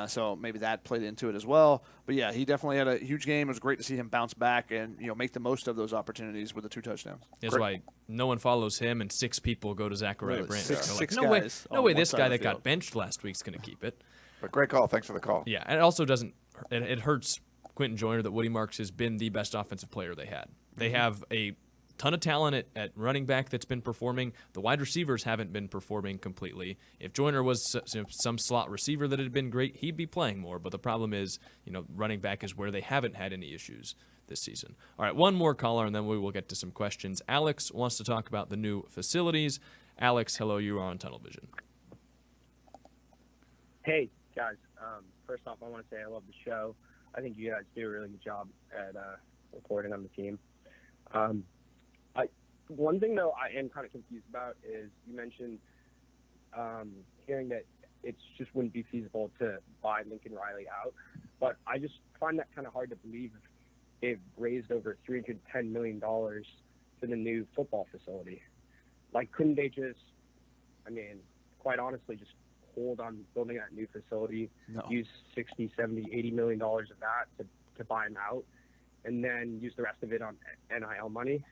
So maybe that played into it as well. But yeah, he definitely had a huge game. It was great to see him bounce back and make the most of those opportunities with the 2 touchdowns. That's why no one follows him, and 6 people go to Zachariah Branch. Six no guys way this guy that got benched last week's going to keep it. But great call. Thanks for the call. Yeah, and it also doesn't. It hurts Quentin Joyner that Woody Marks has been the best offensive player they had. They have a ton of talent at running back that's been performing. The wide receivers haven't been performing completely. If Joyner was some slot receiver that had been great, he'd be playing more. But the problem is, running back is where they haven't had any issues this season. All right, one more caller, and then we will get to some questions. Alex wants to talk about the new facilities. Alex, hello, you are on Tunnel Vision. Hey, guys. First off, I want to say I love the show. I think you guys do a really good job at reporting on the team. One thing, though, I am kind of confused about is you mentioned hearing that it just wouldn't be feasible to buy Lincoln Riley out. But I just find that kind of hard to believe. They've raised over $310 million for the new football facility. Couldn't they just, quite honestly, just hold on building that new facility, use $60, $70, $80 million of that to buy him out, and then use the rest of it on NIL money?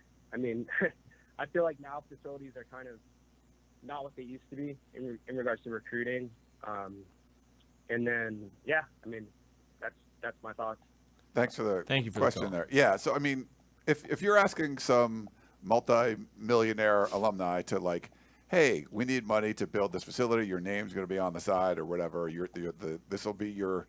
I feel like now facilities are kind of not what they used to be in regards to recruiting. And then, that's my thoughts. Thanks for the Thank you for question the call. there. Yeah, so, if you're asking some multi-millionaire alumni to, hey, we need money to build this facility, your name's going to be on the side or whatever, this will be your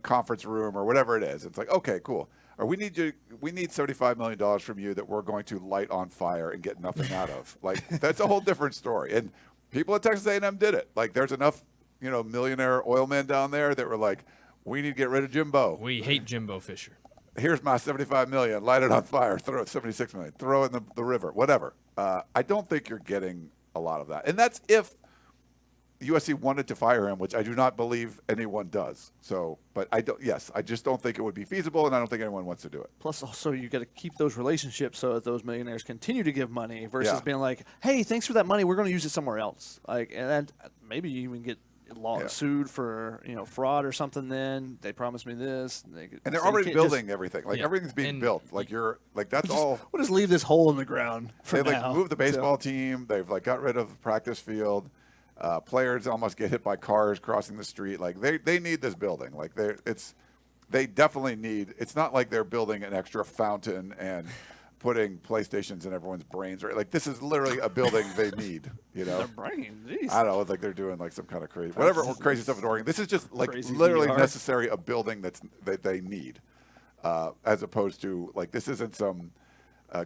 conference room or whatever it is. It's like, okay, cool. Or we need $75 million from you that we're going to light on fire and get nothing out of. That's a whole different story. And people at Texas A&M did it. There's enough, millionaire oil men down there that were like, we need to get rid of Jimbo. We hate Jimbo Fisher. Here's my $75 million. Light it on fire. Throw it $76 million. Throw it in the river. Whatever. I don't think you're getting a lot of that. And that's if USC wanted to fire him, which I do not believe anyone does. So, but I just don't think it would be feasible, and I don't think anyone wants to do it. Plus, also, you got to keep those relationships so that those millionaires continue to give money versus being like, "Hey, thanks for that money. We're going to use it somewhere else." And then maybe you even get sued for fraud or something. Then they promised me this, and they're already building everything. Everything's being built. That's all. We'll just leave this hole in the ground for now. They moved the baseball team. They've got rid of the practice field. Players almost get hit by cars crossing the street. They need this building. They definitely need. It's not like they're building an extra fountain and putting PlayStations in everyone's brains, right? Like this is literally a building they need, you know. Their brain, jeez. I don't know. It's like they're doing like some kind of crazy, whatever crazy stuff in Oregon. This is just like Crazy literally VR. necessary a building that they need, as opposed to like this isn't some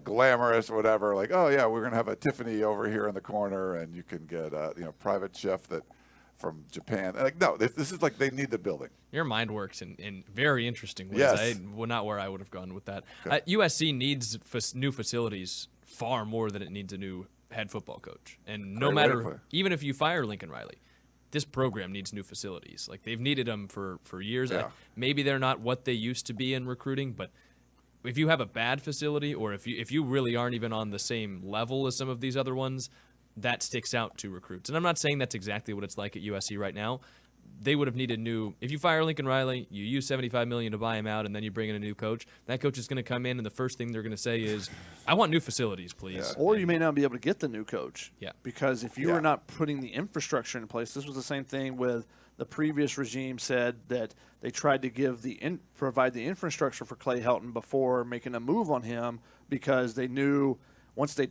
glamorous whatever. Like, oh yeah, we're gonna have a Tiffany over here in the corner, and you can get private chef that from Japan. Like, no, this is like they need the building. Your mind works in very interesting ways. Yes. Not where I would have gone with that. Okay. USC needs new facilities far more than it needs a new head football coach. And no Great way to matter, put it. even if you fire Lincoln Riley, this program needs new facilities. Like they've needed them for years. Yeah. Maybe they're not what they used to be in recruiting, but if you have a bad facility, or if you really aren't even on the same level as some of these other ones, that sticks out to recruits. And I'm not saying that's exactly what it's like at USC right now. They would have needed if you fire Lincoln Riley, you use $75 million to buy him out, and then you bring in a new coach, that coach is going to come in, and the first thing they're going to say is, I want new facilities, please. Or you may not be able to get the new coach. Yeah. Because if you are not putting the infrastructure in place, this was the same thing with the previous regime said that they tried to provide the infrastructure for Clay Helton before making a move on him, because they knew if they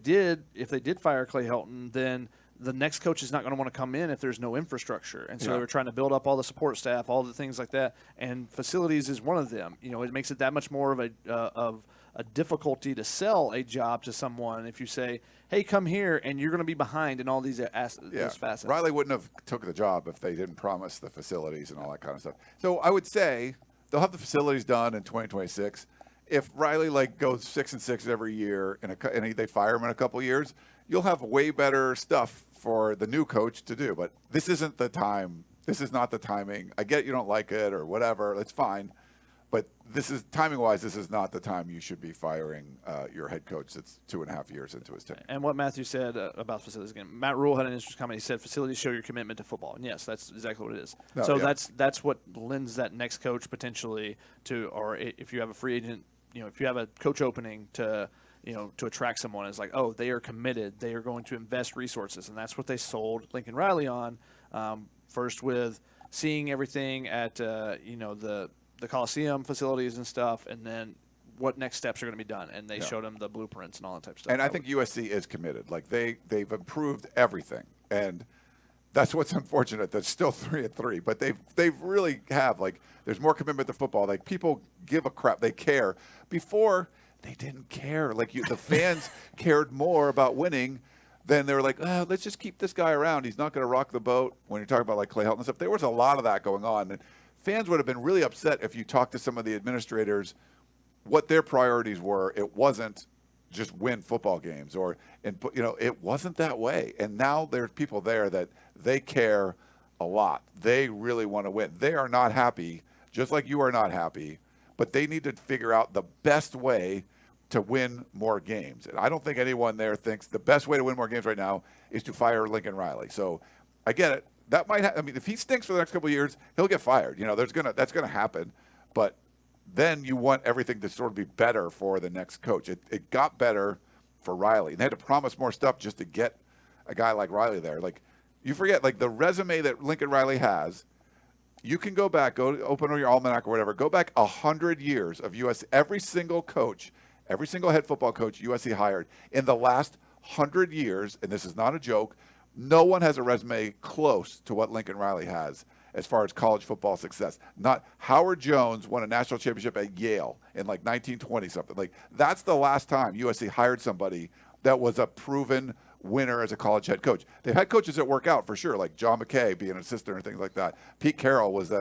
did fire Clay Helton, then the next coach is not going to want to come in if there's no infrastructure. And so they were trying to build up all the support staff, all the things like that. And facilities is one of them. You know, it makes it that much more of a difficulty to sell a job to someone if you say, hey, come here, and you're going to be behind in all these facets. Riley wouldn't have took the job if they didn't promise the facilities and all that kind of stuff. So I would say they'll have the facilities done in 2026. If Riley goes 6-6 every year and they fire him in a couple years, you'll have way better stuff for the new coach to do. But this isn't the time. This is not the timing. I get you don't like it or whatever. That's fine. But this is timing-wise. This is not the time you should be firing your head coach. That's 2.5 years into his tenure. And what Matthew said about facilities again, Matt Rule had an interesting comment. He said facilities show your commitment to football, and yes, that's exactly what it is. That's what lends that next coach potentially to, or if you have a free agent, if you have a coach opening to attract someone, it's like, oh, they are committed. They are going to invest resources, and that's what they sold Lincoln Riley on. First with seeing everything at the Coliseum facilities and stuff, and then what next steps are going to be done. And they showed him the blueprints and all that type of stuff. And I think USC is committed. Like they've improved everything, and that's what's unfortunate. That's still 3-3, but they really have. Like there's more commitment to football. Like people give a crap. They care. Before they didn't care. Like the fans cared more about winning. Then they were like, let's just keep this guy around. He's not going to rock the boat. When you're talking about like Clay Helton and stuff, there was a lot of that going on. And fans would have been really upset if you talked to some of the administrators what their priorities were. It wasn't just win football games, it wasn't that way. And now there's people there that they care a lot. They really want to win. They are not happy, just like you are not happy, but they need to figure out the best way to win more games. And I don't think anyone there thinks the best way to win more games right now is to fire Lincoln Riley. So I get it. That might if he stinks for the next couple of years, he'll get fired. That's going to happen. But then you want everything to sort of be better for the next coach. It got better for Riley. And they had to promise more stuff just to get a guy like Riley there. Like, you forget, like, the resume that Lincoln Riley has, you can go back, open your almanac or whatever, go back 100 years of USC. Every single coach, every single head football coach USC hired in the last 100 years, and this is not a joke, no one has a resume close to what Lincoln Riley has as far as college football success. Not Howard Jones won a national championship at Yale in like 1920 something. Like that's the last time USC hired somebody that was a proven winner as a college head coach. They've had coaches that work out for sure, like John McKay being an assistant or things like that. Pete Carroll was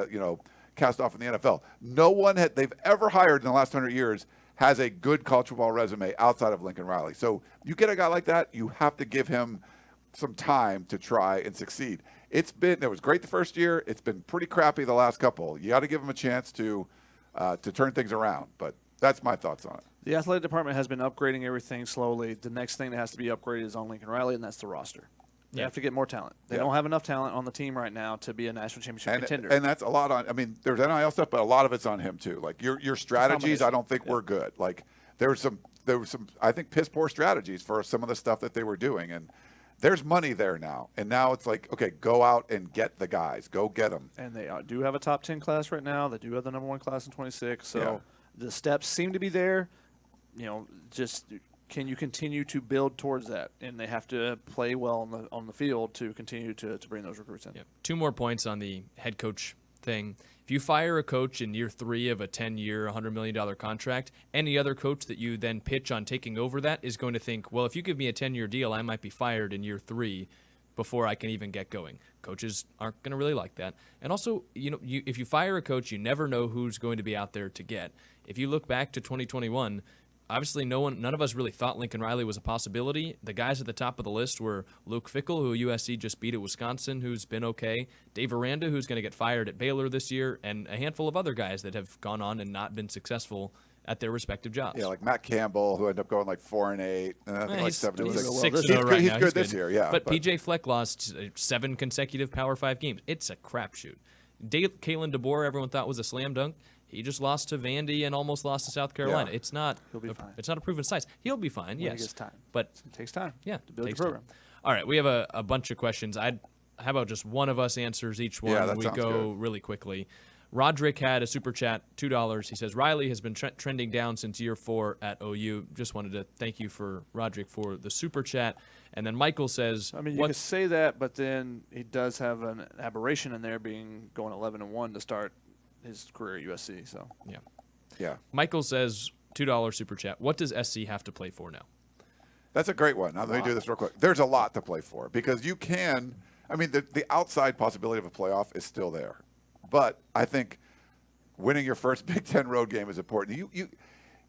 cast off in the NFL. No one they've ever hired in the last 100 years has a good college football resume outside of Lincoln Riley. So you get a guy like that, you have to give him some time to try and succeed. It was great the first year. It's been pretty crappy the last couple. You got to give him a chance to turn things around. But that's my thoughts on it. The athletic department has been upgrading everything slowly. The next thing that has to be upgraded is on Lincoln Riley, and that's the roster. They have to get more talent. They don't have enough talent on the team right now to be a national championship contender. And that's a lot on. I mean, there's NIL stuff, but a lot of it's on him too. Like your strategies, I don't think were good. Like there were some I think piss poor strategies for some of the stuff that they were doing, and there's money there now. And now it's like, okay, go out and get the guys, go get them. And they do have a top 10 class right now. They do have the number 1 class in 26. So the steps seem to be there. Just can you continue to build towards that? And they have to play well on the field to continue to bring those recruits in. Yep. 2 more points on the head coach thing. If you fire a coach in year 3 of a 10-year, $100 million contract, any other coach that you then pitch on taking over that is going to think, well, if you give me a 10-year deal, I might be fired in year 3 before I can even get going. Coaches aren't going to really like that. And also, if you fire a coach, you never know who's going to be out there to get. If you look back to 2021, obviously none of us really thought Lincoln Riley was a possibility. The guys at the top of the list were Luke Fickell, who USC just beat at Wisconsin, who's been okay, Dave Aranda, who's going to get fired at Baylor this year, and a handful of other guys that have gone on and not been successful at their respective jobs. Yeah, like Matt Campbell, who ended up going like 4-8, and I think like 7-6. He's good this year, yeah. But PJ Fleck lost 7 consecutive Power 5 games. It's a crapshoot. Kalen DeBoer, everyone thought was a slam dunk. He just lost to Vandy and almost lost to South Carolina. Yeah. It's not. He'll be fine. It's not a proven science. He'll be fine. When yes, he gets time. But it takes time. Yeah, to build the takes program. time. All right, we have a bunch of questions. How about just one of us answers each one? Yeah, that we sounds go good. really quickly. Roderick had a super chat, $2. He says, Riley has been trending down since year 4 at OU. Just wanted to thank you for Roderick for the super chat. And then Michael says, I mean, you can say that, but then he does have an aberration in there, being going 11-1 to start his career at USC. So Yeah. Michael says, $2 super chat. What does SC have to play for now? That's a great one. Now, let me do this real quick. There's a lot to play for because you can – I mean, the outside possibility of a playoff is still there. But I think winning your first Big Ten road game is important.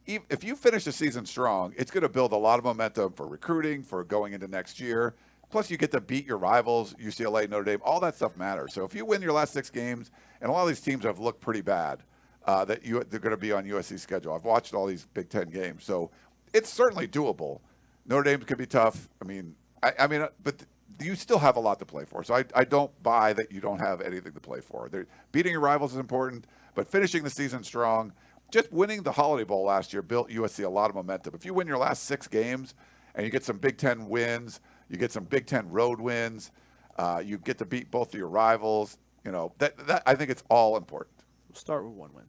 If you finish the season strong, it's going to build a lot of momentum for recruiting, for going into next year. Plus, you get to beat your rivals, UCLA, Notre Dame. All that stuff matters. So if you win your last 6 games, and a lot of these teams have looked pretty bad, they're going to be on USC's schedule. I've watched all these Big Ten games, so it's certainly doable. Notre Dame could be tough. I mean, but you still have a lot to play for. So I don't buy that you don't have anything to play for. Beating your rivals is important, but finishing the season strong, just winning the Holiday Bowl last year built USC a lot of momentum. If you win your last 6 games and you get some Big Ten wins, you get some Big Ten road wins, you get to beat both of your rivals, that I think it's all important. We'll start with 1 win.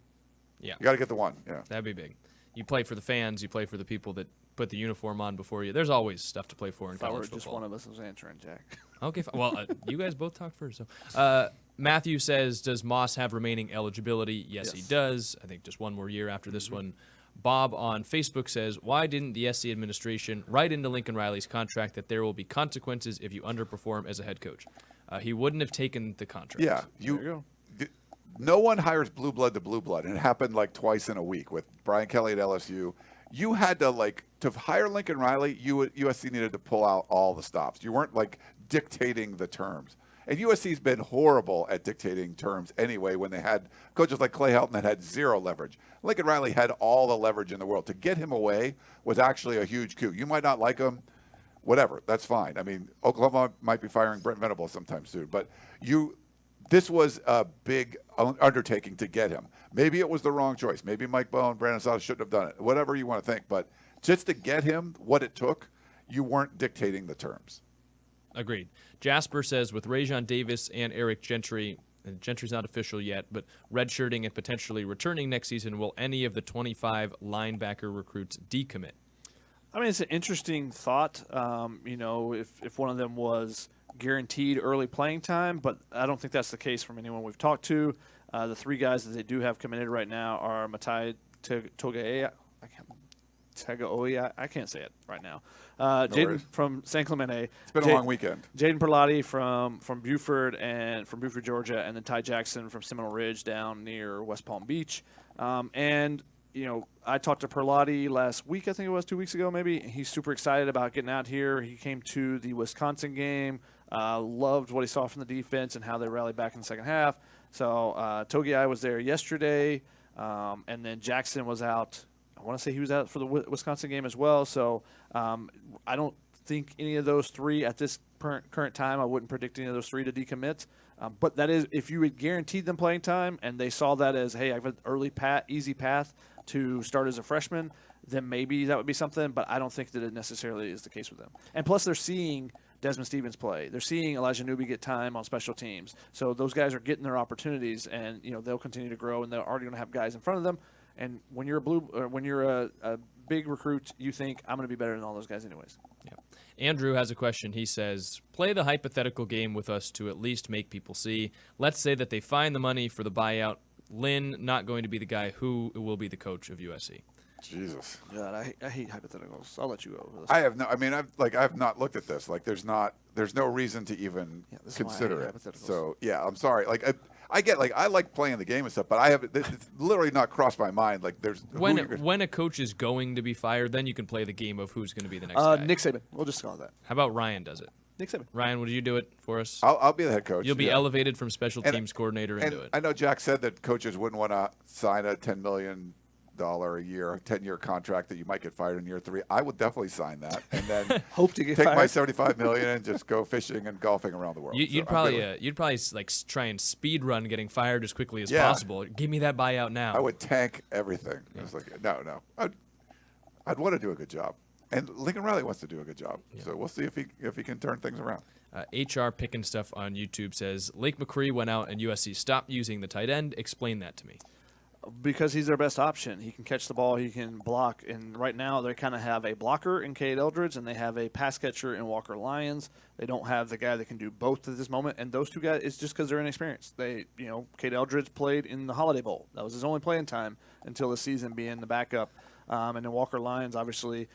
Yeah. You got to get the 1. Yeah. That'd be big. You play for the fans. You play for the people that put the uniform on before you. There's always stuff to play for in college football. Just one of us was answering, Jack. Okay. Well, you guys both talked first. So, Matthew says, does Moss have remaining eligibility? Yes, he does. I think just one more year after this one. Bob on Facebook says, why didn't the SC administration write into Lincoln Riley's contract that there will be consequences if you underperform as a head coach? He wouldn't have taken the contract. Yeah. There you go. No one hires blue blood to blue blood, and it happened like twice in a week with Brian Kelly at LSU. You had to hire Lincoln Riley, USC needed to pull out all the stops. You weren't dictating the terms. And USC's been horrible at dictating terms anyway when they had coaches like Clay Helton that had 0 leverage. Lincoln Riley had all the leverage in the world. To get him away was actually a huge coup. You might not like him, whatever, that's fine. I mean, Oklahoma might be firing Brent Venables sometime soon, but this was a big undertaking to get him. Maybe it was the wrong choice. Maybe Mike Bowe and Brandon Sauter shouldn't have done it. Whatever you want to think. But just to get him, what it took, you weren't dictating the terms. Agreed. Jasper says, with Rajon Davis and Eric Gentry, and Gentry's not official yet, but redshirting and potentially returning next season, will any of the 25 linebacker recruits decommit? I mean, it's an interesting thought. If one of them was guaranteed early playing time, but I don't think that's the case from anyone we've talked to. The 3 guys that they do have committed right now are Matai Togaoia. I can't say it right now. Jaden from San Clemente. It's been a long weekend. Jaden Perlotti from Buford, Georgia, and then Ty Jackson from Seminole Ridge down near West Palm Beach. I talked to Perlotti last week, I think it was 2 weeks ago maybe. He's super excited about getting out here. He came to the Wisconsin game, loved what he saw from the defense and how they rallied back in the second half. So Togai was there yesterday, and then Jackson was out. I want to say he was out for the Wisconsin game as well. So I don't think any of those 3 at this current time, I wouldn't predict any of those 3 to decommit. But that is, if you had guaranteed them playing time and they saw that as, hey, I have an early easy path to start as a freshman, then maybe that would be something. But I don't think that it necessarily is the case with them. And plus, they're seeing Desmond Stevens play. They're seeing Elijah Newby get time on special teams. So those guys are getting their opportunities, and they'll continue to grow, and they're already going to have guys in front of them. And when you're a big recruit, you think I'm going to be better than all those guys anyways. Yeah. Andrew has a question. He says, play the hypothetical game with us to at least make people see. Let's say that they find the money for the buyout. Lynn not going to be the guy. Who will be the coach of USC? Jesus. God, I hate hypotheticals. I'll let you go. I have no. I mean, I've not looked at this. Like, there's no reason to even consider it. So yeah, I'm sorry. Like, I get, like, I like playing the game and stuff, but it's literally not crossed my mind. Like, there's when a coach is going to be fired, then you can play the game of who's going to be the next guy. Nick Saban. We'll just call it that. How about Ryan does it? Nick Saban. Ryan, would you do it for us? I'll be the head coach. You'll be elevated from special teams coordinator and do it. I know Jack said that coaches wouldn't want to sign a $10 million a year, 10-year contract that you might get fired in year 3. I would definitely sign that, and then hope to get take fired. my $75 million and just go fishing and golfing around the world. You'd probably like try and speed run getting fired as quickly as possible. Give me that buyout now. I would tank everything. Yeah. It's like no. I'd want to do a good job, and Lincoln Riley wants to do a good job. Yeah. So we'll see if he can turn things around. HR picking stuff on YouTube says Lake McCree went out and USC stopped using the tight end. Explain that to me. Because he's their best option. He can catch the ball, he can block, and right now they kind of have a blocker in Cade Eldridge and they have a pass catcher in Walker Lyons. They don't have the guy that can do both at this moment, and those two guys, it's just because they're inexperienced. Cade Eldridge played in the Holiday Bowl. That was his only playing time until the season, being the backup. And then Walker Lyons obviously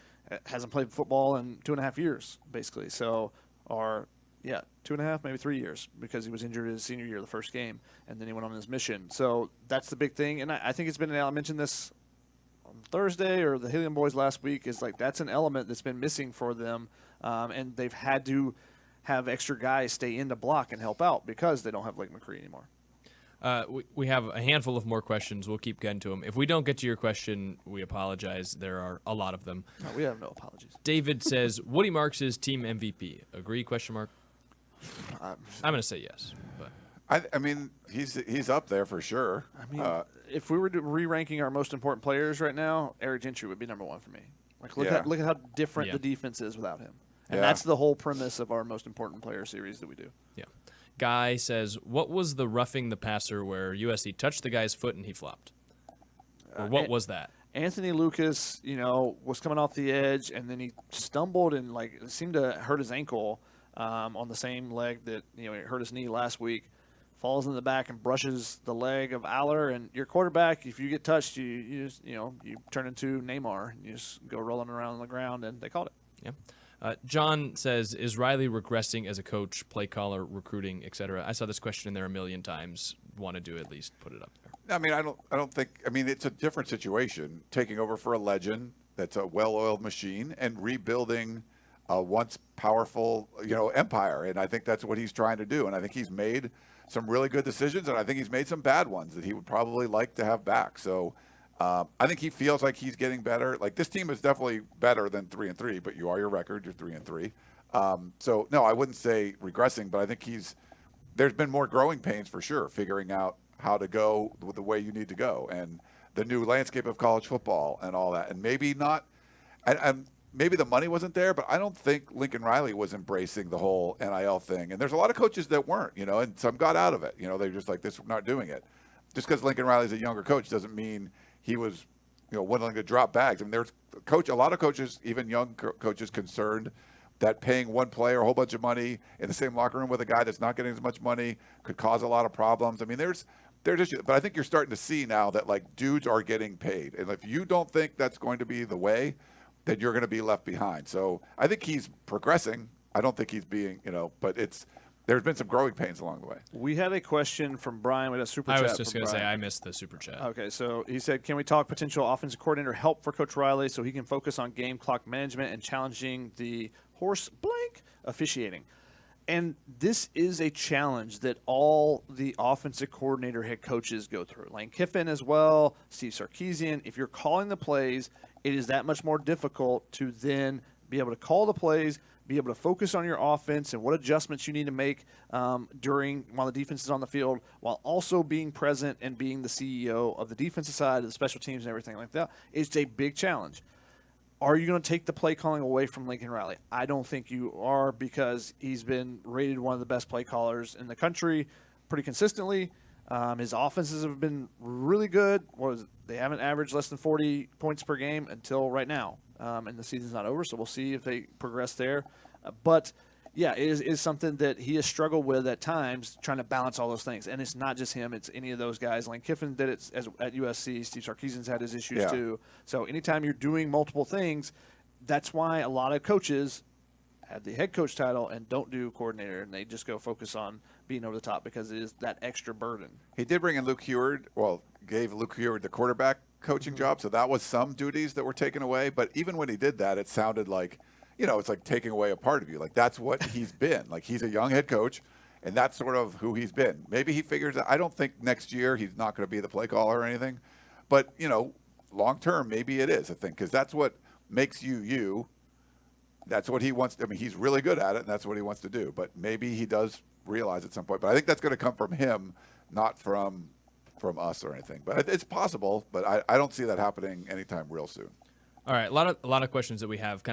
hasn't played football in 2.5 years, basically. So, 2.5, maybe 3 years, because he was injured his senior year, the first game, and then he went on his mission. So that's the big thing. And I think it's been, I mentioned this on Thursday or the Helium Boys last week, is like that's an element that's been missing for them. And they've had to have extra guys stay in to block and help out because they don't have Lake McCree anymore. We have a handful of more questions. We'll keep getting to them. If we don't get to your question, we apologize. There are a lot of them. No, we have no apologies. David says, Woody Marks is team MVP. Agree, question mark? I'm going to say yes. But I mean, he's up there for sure. I mean, if we were re-ranking our most important players right now, Eric Gentry would be number 1 for me. Like, look at how different the defense is without him. And that's the whole premise of our most important player series that we do. Yeah. Guy says, what was the roughing the passer where USC touched the guy's foot and he flopped? Or what was that? Anthony Lucas, was coming off the edge, and then he stumbled and it seemed to hurt his ankle on the same leg that he hurt his knee last week. Falls in the back and brushes the leg of Aller, and your quarterback, if you get touched, you just you turn into Neymar. You just go rolling around on the ground, and they called it. Yeah. John says, is Riley regressing as a coach, play caller, recruiting, etc.? I saw this question in there a million times. Wanted to at least put it up there. I mean, I don't think. I mean, it's a different situation. Taking over for a legend that's a well-oiled machine and rebuilding a once powerful, empire. And I think that's what he's trying to do. And I think he's made some really good decisions, and I think he's made some bad ones that he would probably like to have back. So I think he feels like he's getting better. Like, this team is definitely better than 3-3, but you are your record. You're 3-3. So no, I wouldn't say regressing, but I think there's been more growing pains for sure, figuring out how to go with the way you need to go and the new landscape of college football and all that. And maybe not, and maybe the money wasn't there, but I don't think Lincoln Riley was embracing the whole NIL thing. And there's a lot of coaches that weren't, and some got out of it. They're just like, this, we're not doing it. Just because Lincoln Riley's a younger coach doesn't mean he was, willing to drop bags. I mean, there's a lot of coaches, even young coaches, concerned that paying one player a whole bunch of money in the same locker room with a guy that's not getting as much money could cause a lot of problems. I mean, there's issues, but I think you're starting to see now that dudes are getting paid. And if you don't think that's going to be the way, then you're going to be left behind. So I think he's progressing. I don't think he's being, but there's been some growing pains along the way. We had a question from Brian with a super chat. I was just going to say I missed the super chat. Okay, so he said, can we talk potential offensive coordinator help for Coach Riley so he can focus on game clock management and challenging the horse blank officiating? And this is a challenge that all the offensive coordinator head coaches go through. Lane Kiffin as well, Steve Sarkisian. If you're calling the plays, it is that much more difficult to then be able to call the plays, be able to focus on your offense and what adjustments you need to make while the defense is on the field, while also being present and being the CEO of the defensive side of the special teams and everything like that. It's a big challenge. Are you going to take the play calling away from Lincoln Riley? I don't think you are, because he's been rated one of the best play callers in the country pretty consistently. His offenses have been really good. They haven't averaged less than 40 points per game until right now, and the season's not over, so we'll see if they progress there. But yeah, it is something that he has struggled with at times, trying to balance all those things. And it's not just him; it's any of those guys. Lane Kiffin did it at USC. Steve Sarkisian's had his issues too. So anytime you're doing multiple things, that's why a lot of coaches have the head coach title and don't do coordinator, and they just go focus on being over the top because it is that extra burden. He did bring in Luke Heward. Well, gave Luke Heward the quarterback coaching job, so that was some duties that were taken away. But even when he did that, it sounded like, it's like taking away a part of you. Like that's what he's been. Like he's a young head coach, and that's sort of who he's been. Maybe he figures out. I don't think next year he's not going to be the play caller or anything. But, long term, maybe it is a thing because that's what makes you you. That's what he wants. I mean, he's really good at it, and that's what he wants to do. But maybe he does realize at some point. But I think that's going to come from him, not from us or anything. But it's possible. But I don't see that happening anytime real soon. All right, a lot of questions that we have kind